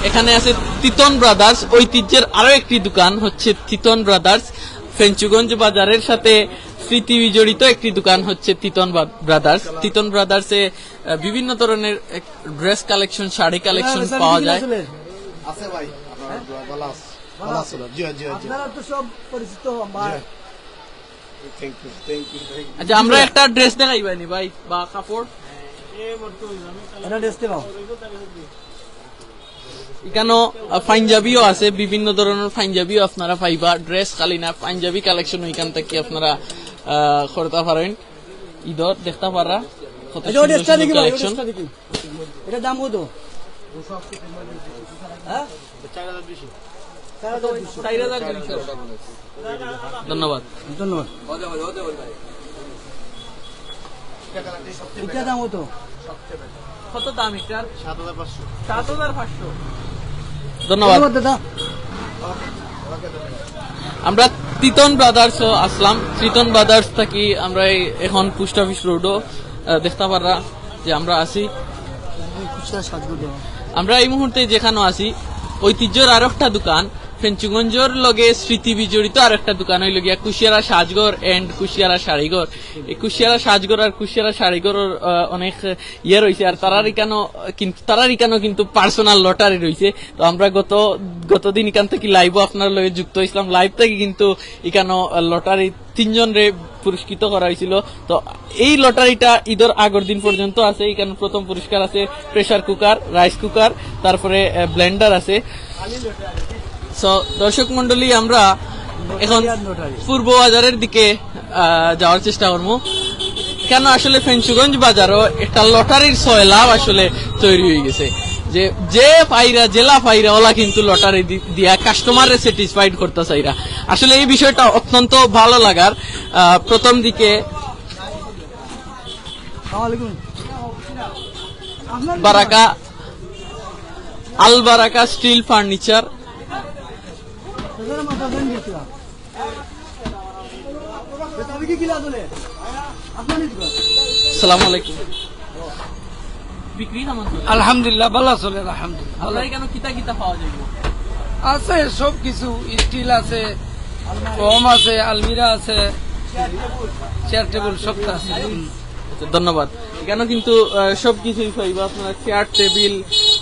এখানে আছে তিতন ব্রাদার্স, ঐতিহ্যের আরো একটি দোকান হচ্ছে তিতন ব্রাদার্স। ফেঞ্চুগঞ্জ বাজারের সাথে স্মৃতি বিজড়িত একটি দোকান হচ্ছে তিতন ব্রাদার্স। তিতন ব্রাদার্সে বিভিন্ন ধরনের ড্রেস কালেকশন, শাড়ি কালেকশন পাওয়া যায়। আচ্ছা, আমরা একটা ড্রেস দেখাইবানি ভাই বা কাপড় এখানেও পাঞ্জাবিও আছে, বিভিন্ন ধরনের পাঞ্জাবিও আপনারা পাইবা। ড্রেস খালি না, পাঞ্জাবি কালেকশন ওইখান থেকে আপনারা করতে পারেন। ঈদর দেখতে পারা কালেকশন। এটা দাম কত? ধন্যবাদ ধন্যবাদ। এটা দাম কত? কত দাম এটার? 7500। ধন্যবাদ দাদা। আমরা তিতন ব্রাদার্স আসলাম। তিতন ব্রাদার্স থাকি আমরা এখন পোস্ট অফিস রোডও দেখতে পারা যে আমরা আছি। আমরা এই মুহূর্তে যেখানে আছি ঐতিহ্যের আর একটা দোকান, ফেঞ্চুগঞ্জের লগে স্মৃতি বিজড়িত আর একটা দোকান হইল গিয়া কুশিয়ারা সাজগর এন্ড কুশিয়ারা শাড়িঘর। এই কুশিয়ারা সাজগর আর কুশিয়ারা শাড়িঘর অনেক ইয়ে রয়েছে, আর তারার ইকানো কিন্তু পার্সোনাল লটারি রয়েছে। তো আমরা গতদিন এখান থেকে লাইভও আপনার লগে যুক্ত হয়েছিলাম। লাইভ থেকে কিন্তু এখানো লটারি 3 জনরে পুরস্কৃত করা হয়েছিল। তো এই লটারিটা ঈদের আগের দিন পর্যন্ত আছে। এখানে প্রথম পুরস্কার আছে প্রেসার কুকার, রাইস কুকার, তারপরে ব্লেন্ডার আছে। দর্শক মন্ডলী, আমরা এখন পূর্ব বাজারের দিকে যাওয়ার চেষ্টা করবো। কেন আসলে ফেঞ্চুগঞ্জ বাজারও একটা লটারির সয়লাভ আসলে তৈরি হয়ে গেছে, যে পাইরা জেলা পাইরা ওলা কিন্তু লটারি দিয়া কাস্টমারে স্যাটিসফাইড করতে চাইরা। আসলে এই বিষয়টা অত্যন্ত ভালো লাগার। প্রথম দিকে বারাকা আল বারাকা স্টিল ফার্নিচার। আসসালামু আলাইকুম। বিক্রি কেমন চলে? আলহামদুলিল্লাহ ভালো চলে আলহামদুলিল্লাহ। আপনার এখানে কিতা কিতা পাওয়া যায়? আছে সব কিছু, স্টিল আছে, ফোম আছে, আলমিরা আছে, চেয়ার টেবিল সব আছে। আচ্ছা, ধন্যবাদ। এখানে কিন্তু সবকিছুই পাইবা আপনারা, চেয়ার টেবিল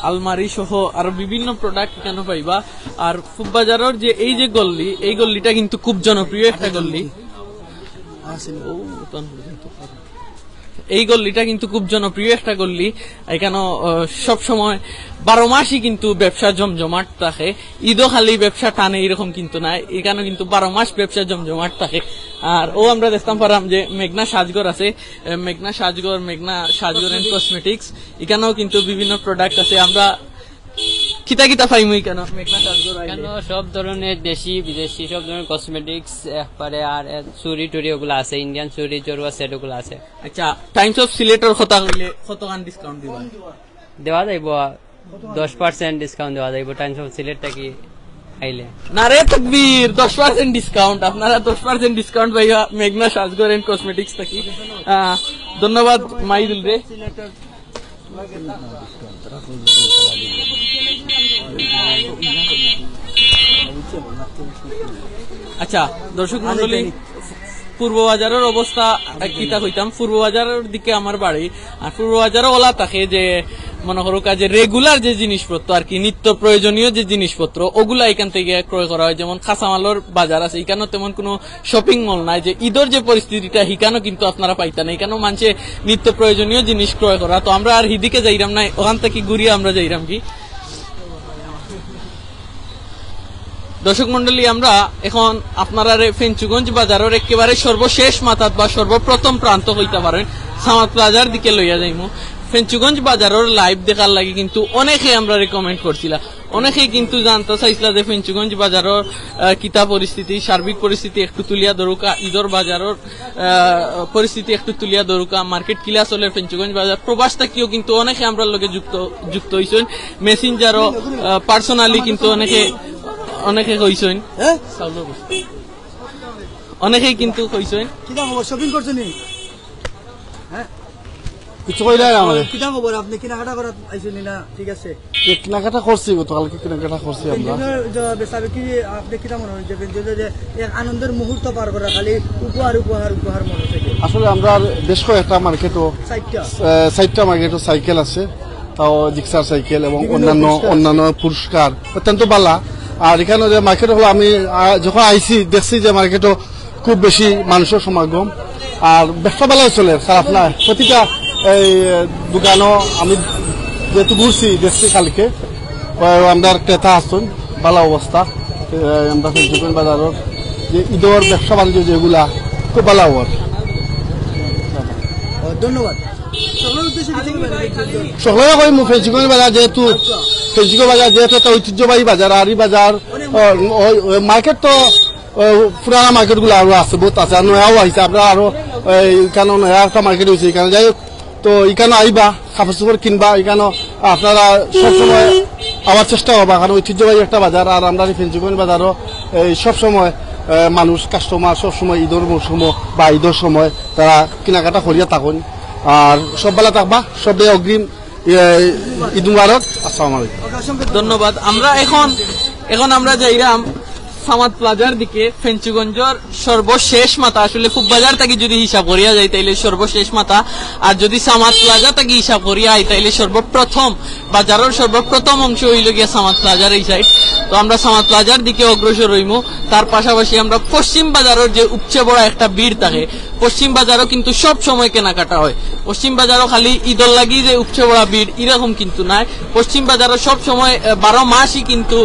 আলমারি সহ আরো বিভিন্ন প্রোডাক্ট এখানে পাইবা। আর ফুটবাজারের যে এই যে গল্লি, এই গল্লিটা কিন্তু খুব জনপ্রিয় একটা গল্লি। এই গল্লিটা কিন্তু খুব জনপ্রিয় একটা গল্লি। এখানে সব সময় 12 মাসই কিন্তু ব্যবসা জমজমাট থাকে। ঈদও খালি ব্যবসা টানে এরকম কিন্তু না, এখানে কিন্তু 12 মাস ব্যবসা জমজমাট থাকে। আর আমরা দেখতাম পারাম যে মেঘনা সাজগর আছে, মেঘনা সাজগর এন্ড কসমেটিক্স, এখানেও কিন্তু বিভিন্ন প্রোডাক্ট আছে। আমরা কিতা কিতা পাইমু কেন মেঘনা সাজগর কেন সব ধরনের দেশি বিদেশি সব ধরনের কসমেটিক্স একবারে, আর চুরি টুরি ওগুলো আছে, ইন্ডিয়ান চুরি জরুয়া সেট ওগুলো আছে। আচ্ছা, টাইমস অফ সিলেটর কথা কইলে কতখান ডিসকাউন্ট দিবা? দেওয়া যাইব 10% ডিসকাউন্ট দেওয়া যাইব টাইমস অফ সিলেট থেকে আইলে। না রে তাকবীর, 10% ডিসকাউন্ট, আপনারা 10% ডিসকাউন্ট পাইবা মেঘনা সাজগর এন্ড কসমেটিক্স থেকে। ধন্যবাদ মাইদুল রে। আচ্ছা দর্শক মন্ডলী, পূর্ব বাজারের অবস্থা কিতা কইতাম। পূর্ব বাজারের দিকে আমার বাড়ি, আর পূর্ব বাজারও ওলা থাকে যে মনে করো কাজে রেগুলার যে জিনিসপত্র আর কি, নিত্য প্রয়োজনীয় যে জিনিসপত্র ওগুলা এখান থেকে ক্রয় করা হয়। যেমন কাঁচামালের বাজার আছে, এখানেও তেমন কোনো শপিং মল নাই। যে ঈদের যে পরিস্থিতিটা হিকানো কিন্তু আপনারা পাইতেন, এখানেও মানুষে নিত্য প্রয়োজনীয় জিনিস ক্রয় করা। তো আমরা আর হিদিকে যাইরাম না, ওখান থেকে ঘুরিয়ে আমরা যাইরাম কি। দর্শক মন্ডলী, আমরা এখন আপনারা ফেঞ্চুগঞ্জ বাজারের একেবারে সর্বশেষ মাথাত বা সর্বপ্রথম প্রান্ত হইতে পারেন সামাদ প্লাজার দিকে লইয়া যাইমু। ফেঞ্চুগঞ্জ বাজারের লাইভ দেখার লাগে কিন্তু অনেকে আমরা রেকমেন্ড করছিলাম, অনেকেই কিন্তু জানতে চাইছিল যে ফেঞ্চুগঞ্জ বাজারের কিতা পরিস্থিতি, সার্বিক পরিস্থিতি একটু তুলিয়া ধরুকা, ঈদর বাজারের পরিস্থিতি একটু তুলিয়া ধরুকা, মার্কেট কিলা চলে ফেঞ্চুগঞ্জ বাজার। প্রবাস থাকিও কিন্তু অনেকে আমরা লগে যুক্ত হইছেন, মেসেঞ্জারও পার্সোনালি কিন্তু অনেকে কইছেন, অনেকেই কিন্তু কইছেন। কিটা খবর, শপিং করছেন? হ্যাঁ কিছু কইলে আমাদের কিটা খবর, আপনি কেনাকাটা করার আইছেন না? ঠিক আছে, কেনাকাটা করছি, গতকালকে কেনাকাটা করছি আমরা। বেসাবে কি আপনি কিটা মনে হয় যে এক আনন্দের মুহূর্ত পার করা, খালি উপহার মনে থেকে? আসলে আমরা বেশ কয়েকটা মার্কেটও, 4টা মার্কেটও সাইকেল আছে, তাও জিক্সার সাইকেল এবং অন্যান্য পুরস্কার অত্যন্ত ভালো। আর এখানে যে মার্কেট হলো, আমি যখন আইসি দেখছি যে মার্কেটও খুব বেশি মানুষের সমাগম, আর ব্যবসা ভালো চলে, খারাপ না। প্রতিটা এই দোকানও আমি যেহেতু ঘুরছি দেখছি কালকে, আমরা ক্রেতা আসছেন, ভালো অবস্থা। আমরা ফেঞ্চুগঞ্জ বাজারের যে ঈদের ব্যবসা বাণিজ্য যেগুলা খুব ভালো হওয়ার। ধন্যবাদ। সকলে কই ফেঞ্চুগঞ্জ বাজার যেহেতু একটা ঐতিহ্যবাহী বাজার, আর এই বাজার মার্কেট তো পুরানা মার্কেট গুলো আরো আছে, বহুত আছে, আর নয়াও আহিছে। আমরা আরো এখানে নয়া একটা মার্কেট হয়েছে, এখানে যাই হোক, তো এখানে আইবা কাপড় চোপড় কিনবা, এখানে আপনারা সবসময় আবার চেষ্টা করবা, কারণ ঐতিহ্যবাহী একটা বাজার। আর আমরা ফেঞ্চুগঞ্জ বাজারও সবসময় মানুষ কাস্টমার সবসময় ঈদের মৌসুম বা ঈদের সময় তারা কেনাকাটা করিয়া থাকুন। আর সব বেলা থাকবা, সবে অগ্রিম ঈদ মুবারক। আসসালামু আলাইকুম। ধন্যবাদ। আমরা এখন আমরা যাইরাম সামাদ প্লাজার দিকে। ফেঞ্চুগঞ্জের সর্বশেষ মাথা, আসলে খুব বাজার থেকে যদি হিসাব করিয়া যায় তাইলে সর্বশেষ মাথা, আর যদি সামাদ প্লাজা থেকে হিসাব করিয়া আই তাইলে সর্বপ্রথম বাজারের সর্বপ্রথম অংশ হইল গিয়া সামাদ প্লাজার এই সাইড। তো আমরা সামাদ প্লাজার দিকে অগ্রসর হইমু। তার পাশাপাশি আমরা পশ্চিম বাজারের যে উপচে বড় একটা ভিড় থাকে, পশ্চিম বাজারও কিন্তু সব সময় কেনাকাটা হয়। পশ্চিম বাজারও খালি ঈদর লাগি যে উপচে বড় ভিড় এরকম কিন্তু নাই। পশ্চিম বাজারও সব সময় 12 মাসই কিন্তু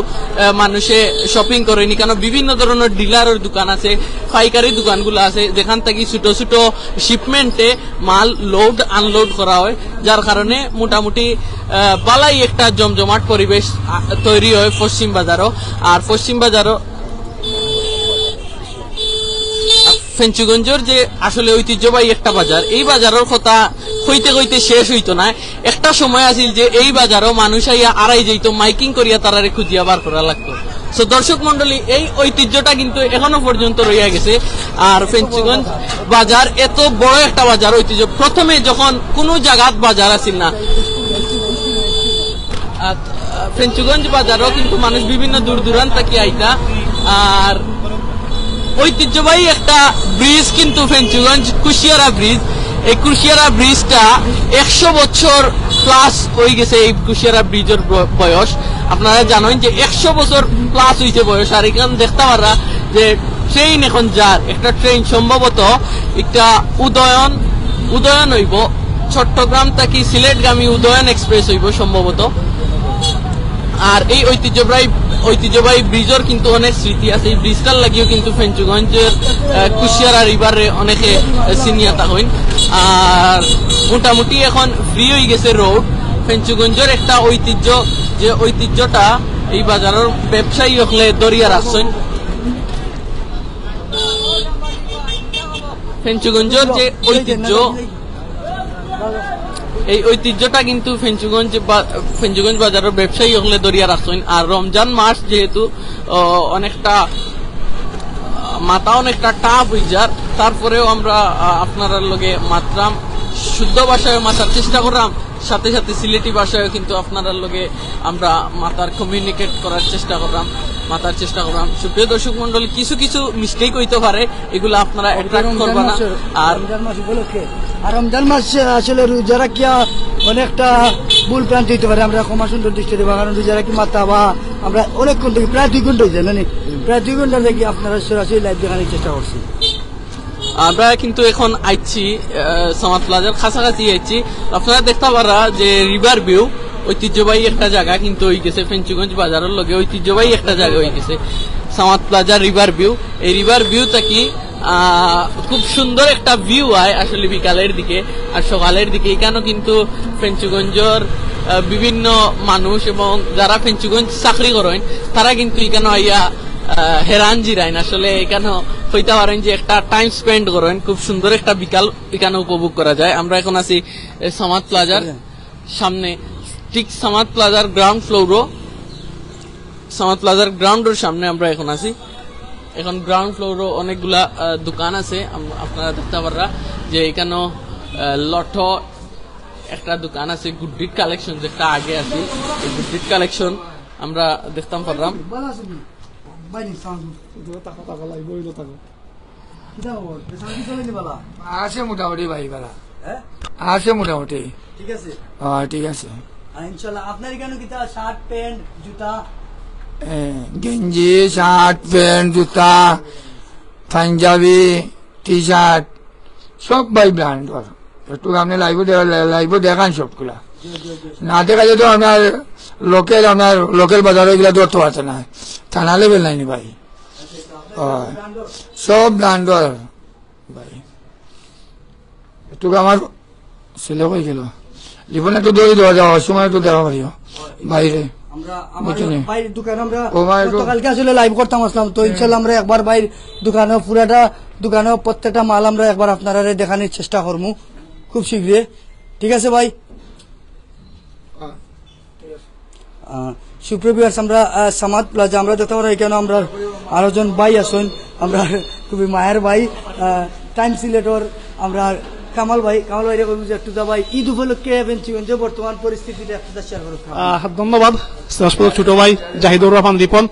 মানুষে শপিং করেনি, কেন বিভিন্ন ধরনের ডিলারের দোকান আছে, পাইকারি দোকানগুলো আছে, যেখান থেকে ছোট ছোট শিপমেন্টে মাল লোড আনলোড করা হয়, যার কারণে মোটামুটি বালাই একটা জমজমাট পরিবেশ তৈরি হয় পশ্চিম বাজারও। আর পশ্চিম বাজারও ফেঞ্চুগঞ্জের যে আসলে ঐতিহ্যবাহী একটা বাজার, এই বাজারের কথা কইতে কইতে শেষ হইতো না। একটা সময় আছিল যে এই বাজারও মানুষ আইয়া আড়াই যাইত, মাইকিং করিয়া তারারে খুঁজিয়া বার করা লাগতো। সো দর্শক মন্ডলী, এই ঐতিহ্যটা কিন্তু এখনো পর্যন্ত রইয়া গেছে। আর ফেঞ্চুগঞ্জ বাজার এত বড় একটা বাজার ঐতিহ্য, প্রথমে যখন কোনো জায়গাত বাজার আছিল না, ফেঞ্চুগঞ্জ বাজারও কিন্তু মানুষ বিভিন্ন দূর দূরান্ত থেকে আইতা। আর ঐতিহ্যবাহী একটা ব্রিজ কিন্তু ফেঞ্চুগঞ্জ কুশিয়ারা ব্রিজ। এই কুশিয়ারা ব্রিজটা 100 বছর প্লাস হয়ে গেছে। এই কুশিয়ারা ব্রিজের বয়স আপনারা জানেন যে 100 বছর প্লাস হয়েছে বয়স। আর এখানে দেখতে পারা যে ট্রেন এখন যার একটা ট্রেন সম্ভবত একটা উদয়ন হইব, চট্টগ্রাম থেকে সিলেটগামী উদয়ন এক্সপ্রেস হইব সম্ভবত। আর এই ঐতিহ্যবাহী ব্রিজের কিন্তু অনেক স্মৃতি আছে। এই ব্রিজটার লাগিও কিন্তু ফেঞ্চুগঞ্জের কুশিয়ারা রিভারে অনেকে চিনিয়াতা হইন। আর মোটামুটি এখন ফ্রি হয়ে গেছে রোড। ফেঞ্চুগঞ্জের একটা ঐতিহ্য, যে ঐতিহ্যটা এই বাজারের ব্যবসায়ী হলে দরিয়া রাখছেন। ফেঞ্চুগঞ্জের যে ঐতিহ্য, এই ঐতিহ্যটা কিন্তু ফেঞ্চুগঞ্জ বাজারের ব্যবসায়ী হলে দরিয়া রাখছেন। আর রমজান মাস যেহেতু অনেকটা মাথা অনেকটা টাপ হয়ে যার, তারপরেও আমরা আপনার লগে মাত্রাম শুদ্ধ ভাষায় মাথার চেষ্টা করলাম, সাথে সাথে সিলেটি ভাষায় কিন্তু আপনার লগে আমরা মাথার কমিউনিকেট করার চেষ্টা করলাম। সুপ্রিয় দর্শক মন্ডলী, কিছু কিছু মিস্টেক হইতে পারে, এগুলো আপনারা অ্যাট্রাক্ট করবেন না। আর রমজান মাস আসলে রোজারা কি অনেকটা ভুল প্রান্তি হইতে পারে, আমরা ক্ষমা সুন্দর দৃষ্টি দেবো। কারণ রোজারা কি মাথা বা আমরা অনেকক্ষণ থেকে প্রায় 2 ঘন্টা হয়েছে, মানে প্রায় 2 ঘন্টা থেকে আপনারা সরাসরি লাইভ দেখানোর চেষ্টা করছি। আমরা কিন্তু এখন আইছি সমাজ প্লাজার কাছাকাছি আইছি। আপনারা দেখতে পারা যে রিভার ভিউ ঐতিহ্যবাহী একটা জায়গা কিন্তু হয়ে গেছে। ফেঞ্চুগঞ্জ বাজারের লগে ঐতিহ্যবাহী একটা জায়গা হয়ে গেছে সমাজ প্লাজার রিভার ভিউ। এই রিভার ভিউটা কি খুব সুন্দর একটা ভিউ হয় আসলে বিকালের দিকে আর সকালের দিকে। এখানেও কিন্তু ফেঞ্চুগঞ্জের বিভিন্ন মানুষ এবং যারা ফেঞ্চুগঞ্জ চাকরি করেন তারা কিন্তু এখানে আইয়া হেরান জিরাইন। আসলে এখানে হইতে পারেন যে একটা টাইম স্পেন্ড করেন, খুব সুন্দর একটা বিকাল এখানে উপভোগ করা যায়। আমরা এখন আছি সমাজ প্লাজার সামনে, ঠিক সমাজ প্লাজার গ্রাউন্ড ফ্লোরও, সমাজ প্লাজার গ্রাউন্ডের সামনে আমরা এখন আছি। এখন গ্রাউন্ড ফ্লোরও অনেকগুলা দোকান আছে। আপনারা দেখতে পাররা যে এখানেও লট একটা দোকান আছে, গুড্ডিট কালেকশন যেটা আগে আছে, এই গুড্ডিট কালেকশন আমরা দেখতাম পারলাম। আছে মোটামুটি ভাই বেলা আছে মোটামুটি ঠিক আছে। ঠিক আছে ইনশাআল্লাহ। আপনার এখানে কি শার্ট প্যান্ট জুতা, গেঞ্জি শার্ট প্যান্ট জুতা পাঞ্জাবি টি শার্ট সব ভাই ব্র্যান্ড একটু আপনি লাইভ দেখান সবগুলা, না দেখা যেত আপনার লোকেল বাজারে এগুলা ধরতে পারছে না, থানা লেভেল নাইনি ভাই, সব ব্র্যান্ডর ভাই। একটু আমার ছেলে হয়ে গেল জীবনে একটু দৌড়ি দেওয়া যাওয়ার সময় একটু দেখা পারিও বাইরে। কালকে আসলে লাইভ করতাম আসলাম, তো ইনশাল্লাহ আমরা একবার বাইর দোকানে পুরাটা দোকানে প্রত্যেকটা মাল আমরা একবার আপনারা দেখানোর চেষ্টা করবো খুব শীঘ্রই। ঠিক আছে ভাই। সুপ্রভিয়ার্স, আমরা সামাদ প্লাজা আমরা দেখতে পারি, এখানে আমরা আরো জন ভাই আসুন, আমরা খুবই মায়ের ভাই টাইম সিলেটর আমরা কামাল ভাই একটু ভাই ঈদ উপলক্ষে ফেঞ্চুগঞ্জে বর্তমান পরিস্থিতিটা একটু শেয়ার করুন। ধন্যবাদ ছোট ভাই জাহিদুর রহমান দীপন।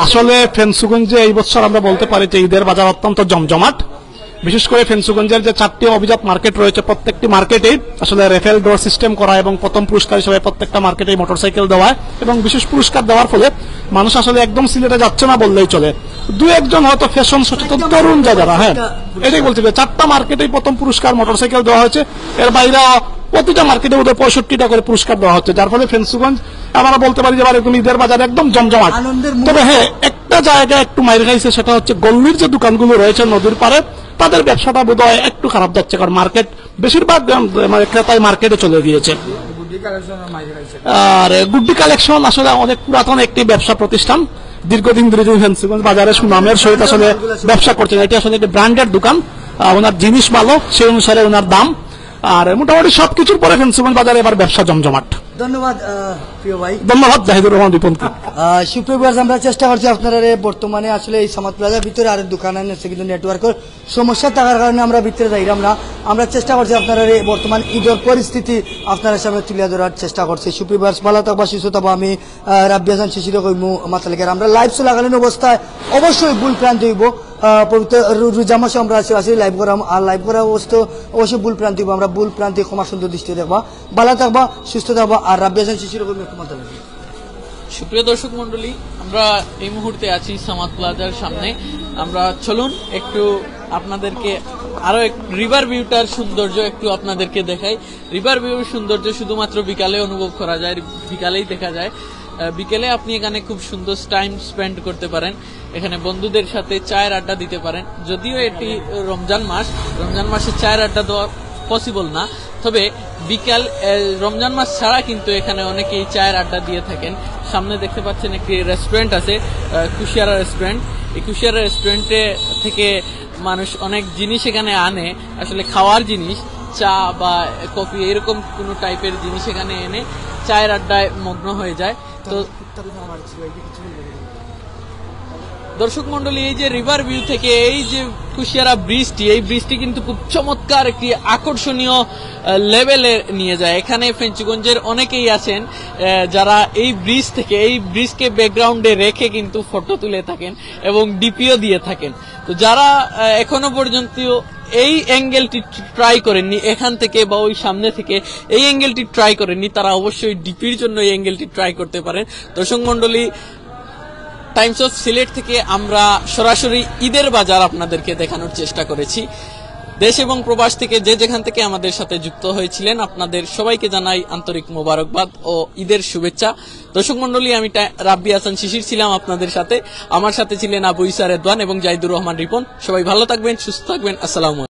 আসলে ফেঞ্চুগঞ্জে এই বছর আমরা বলতে পারি যে ঈদের বাজার অত্যন্ত জমজমাট। বিশেষ করে ফেঞ্চুগঞ্জের যে 4টি অভিজাত মার্কেট রয়েছে প্রত্যেকটি মার্কেটেই আসলে রেফেল ডোর সিস্টেম করা এবং প্রথম পুরস্কার হিসেবে প্রত্যেকটা মার্কেটেই মোটরসাইকেল দেওয়া এবং বিশেষ পুরস্কার দেওয়ার ফলে মানুষ আসলে একদম সিলেটে যাচ্ছে না বললেই চলে। 2-1 হয়তো ফ্যাশন সচেতন তরুণ যারা, হ্যাঁ এটাই বলতে হবে, 4টা মার্কেটেই প্রথম পুরস্কার মোটরসাইকেল দেওয়া হয়েছে। এর বাইরে প্রতিটা মার্কেটে ওদের 65টা করে পুরস্কার দেওয়া হচ্ছে, যার ফলে ফেঞ্চুগঞ্জ আমরা বলতে পারি যে একদম ঈদের বাজার একদম জমজমাট। তবে হ্যাঁ একটা জায়গায় একটু মাইর খাইছে, সেটা হচ্ছে গল্লির যে দোকানগুলো রয়েছে নদীর পাড়ে তাদের ব্যবসাটা বোধ হয় একটু খারাপ যাচ্ছে, কারণ মার্কেট বেশিরভাগ ক্রেতায় মার্কেটে চলে গিয়েছে। আর গুড্ডি কালেকশন আসলে অনেক পুরাতন একটি ব্যবসা প্রতিষ্ঠান, দীর্ঘদিন ধরে ফেঞ্চুগঞ্জ বাজারে সুনামের সহিত আসলে ব্যবসা করছেন। এটি আসলে একটি ব্র্যান্ডেড দোকান, ওনার জিনিস ভালো সেই অনুসারে ওনার দাম। আর মোটামুটি সবকিছুর পরে ফেন্সুগঞ্জ বাজারে এবার ব্যবসা জমজমাট। ধন্যবাদ প্রিয় ভাই, ধন্যবাদ জাহিদুর রহমান রিপনকে। সুপ্রিয় আমরা চেষ্টা করছি আপনারা বর্তমানে আসলে এই সামাদ প্লাজার ভিতরে আরেক দোকান আছে, কিন্তু নেটওয়ার্কের সমস্যা থাকার কারণে আমরা ভিতরে যাইলাম না। আমরা চেষ্টা করছি আপনারা বর্তমান ঈদের পরিস্থিতি আপনার সামনে তুলে ধরার চেষ্টা করছি। সুপ্রিয় ভালো থাকবা, সুস্থ থাকবো। আমি রাব্বি হাসান শিশির কইমু মাতালিকার। আমরা লাইভ চলাকালীন অবস্থায় অবশ্যই ভুল প্রান্তি হইব, পবিত্র রোজা মাসে আমরা আসি লাইভ করাম, আর লাইভ করা অবশ্যই ভুল প্রান্তি হইব। আমরা ভুল প্রান্তি ক্ষমা সুন্দর দৃষ্টি দেখবা। ভালো থাকবা, সুস্থ থাকবা। আর রাব্বি হাসান শিশির কইমু একটু মাতালিকা। সুপ্রিয় দর্শক মন্ডলী, আমরা এই মুহূর্তে আছি সামাদ প্লাজার সামনে। আমরা চলুন একটু আপনাদেরকে আরো রিভার ভিউটার সৌন্দর্য একটু আপনাদেরকে দেখাই। রিভার ভিউর সৌন্দর্য শুধুমাত্র বিকালে অনুভব করা যায়, বিকালেই দেখা যায়। বিকেলে আপনি এখানে খুব সুন্দর টাইম স্পেন্ড করতে পারেন, এখানে বন্ধুদের সাথে চায়ের আড্ডা দিতে পারেন। যদিও এটি রমজান মাসে চায়ের আড্ডা দেওয়া পসিবল না, তবে বিকাল রমজান মাস ছাড়া কিন্তু এখানে অনেকেই চায়ের আড্ডা দিয়ে থাকেন। সামনে দেখতে পাচ্ছেন একটি রেস্টুরেন্ট আছে, কুশিয়ারা রেস্টুরেন্ট। এই কুশিয়ারা রেস্টুরেন্টে থেকে মানুষ অনেক জিনিস এখানে আনে, আসলে খাওয়ার জিনিস, চা বা কফি এরকম কোনো টাইপের জিনিস এখানে এনে চায়ের আড্ডায় মগ্ন হয়ে যায়। তো দর্শক মন্ডলী, এই যে রিভার ভিউ থেকে এই যে কুশিয়ারা ব্রিজটি, এই ব্রিজটি কিন্তু খুব চমৎকার একটি আকর্ষণীয় লেভেলে নিয়ে যায়। এখানে ফেঞ্চুগঞ্জের অনেকেই আছেন যারা এই ব্রিজ থেকে, এই ব্রিজকে ব্যাকগ্রাউন্ডে রেখে কিন্তু ফটো তুলে থাকেন এবং ডিপিও দিয়ে থাকেন। তো যারা এখনো পর্যন্ত এই অ্যাঙ্গেলটি ট্রাই করেননি, এখান থেকে বা ওই সামনে থেকে এই অ্যাঙ্গেলটি ট্রাই করেননি, তারা অবশ্যই ডিপির জন্য এই অ্যাঙ্গেলটি ট্রাই করতে পারেন। দর্শক মন্ডলী, টাইমস অফ সিলেট থেকে আমরা সরাসরি ঈদের বাজার আপনাদেরকে দেখানোর চেষ্টা করেছি। দেশ এবং প্রবাস থেকে যে যেখান থেকে আমাদের সাথে যুক্ত হয়েছিলেন, আপনাদের সবাইকে জানাই আন্তরিক মোবারকবাদ ও ঈদের শুভেচ্ছা। দর্শক মন্ডলী, আমি রাব্বি হাসান শিশির ছিলাম আপনাদের সাথে। আমার সাথে ছিলেন আবু ইসা রেদওয়ান এবং জাহিদুর রহমান রিপন। সবাই ভালো থাকবেন, সুস্থ থাকবেন। আসসালামু আলাইকুম।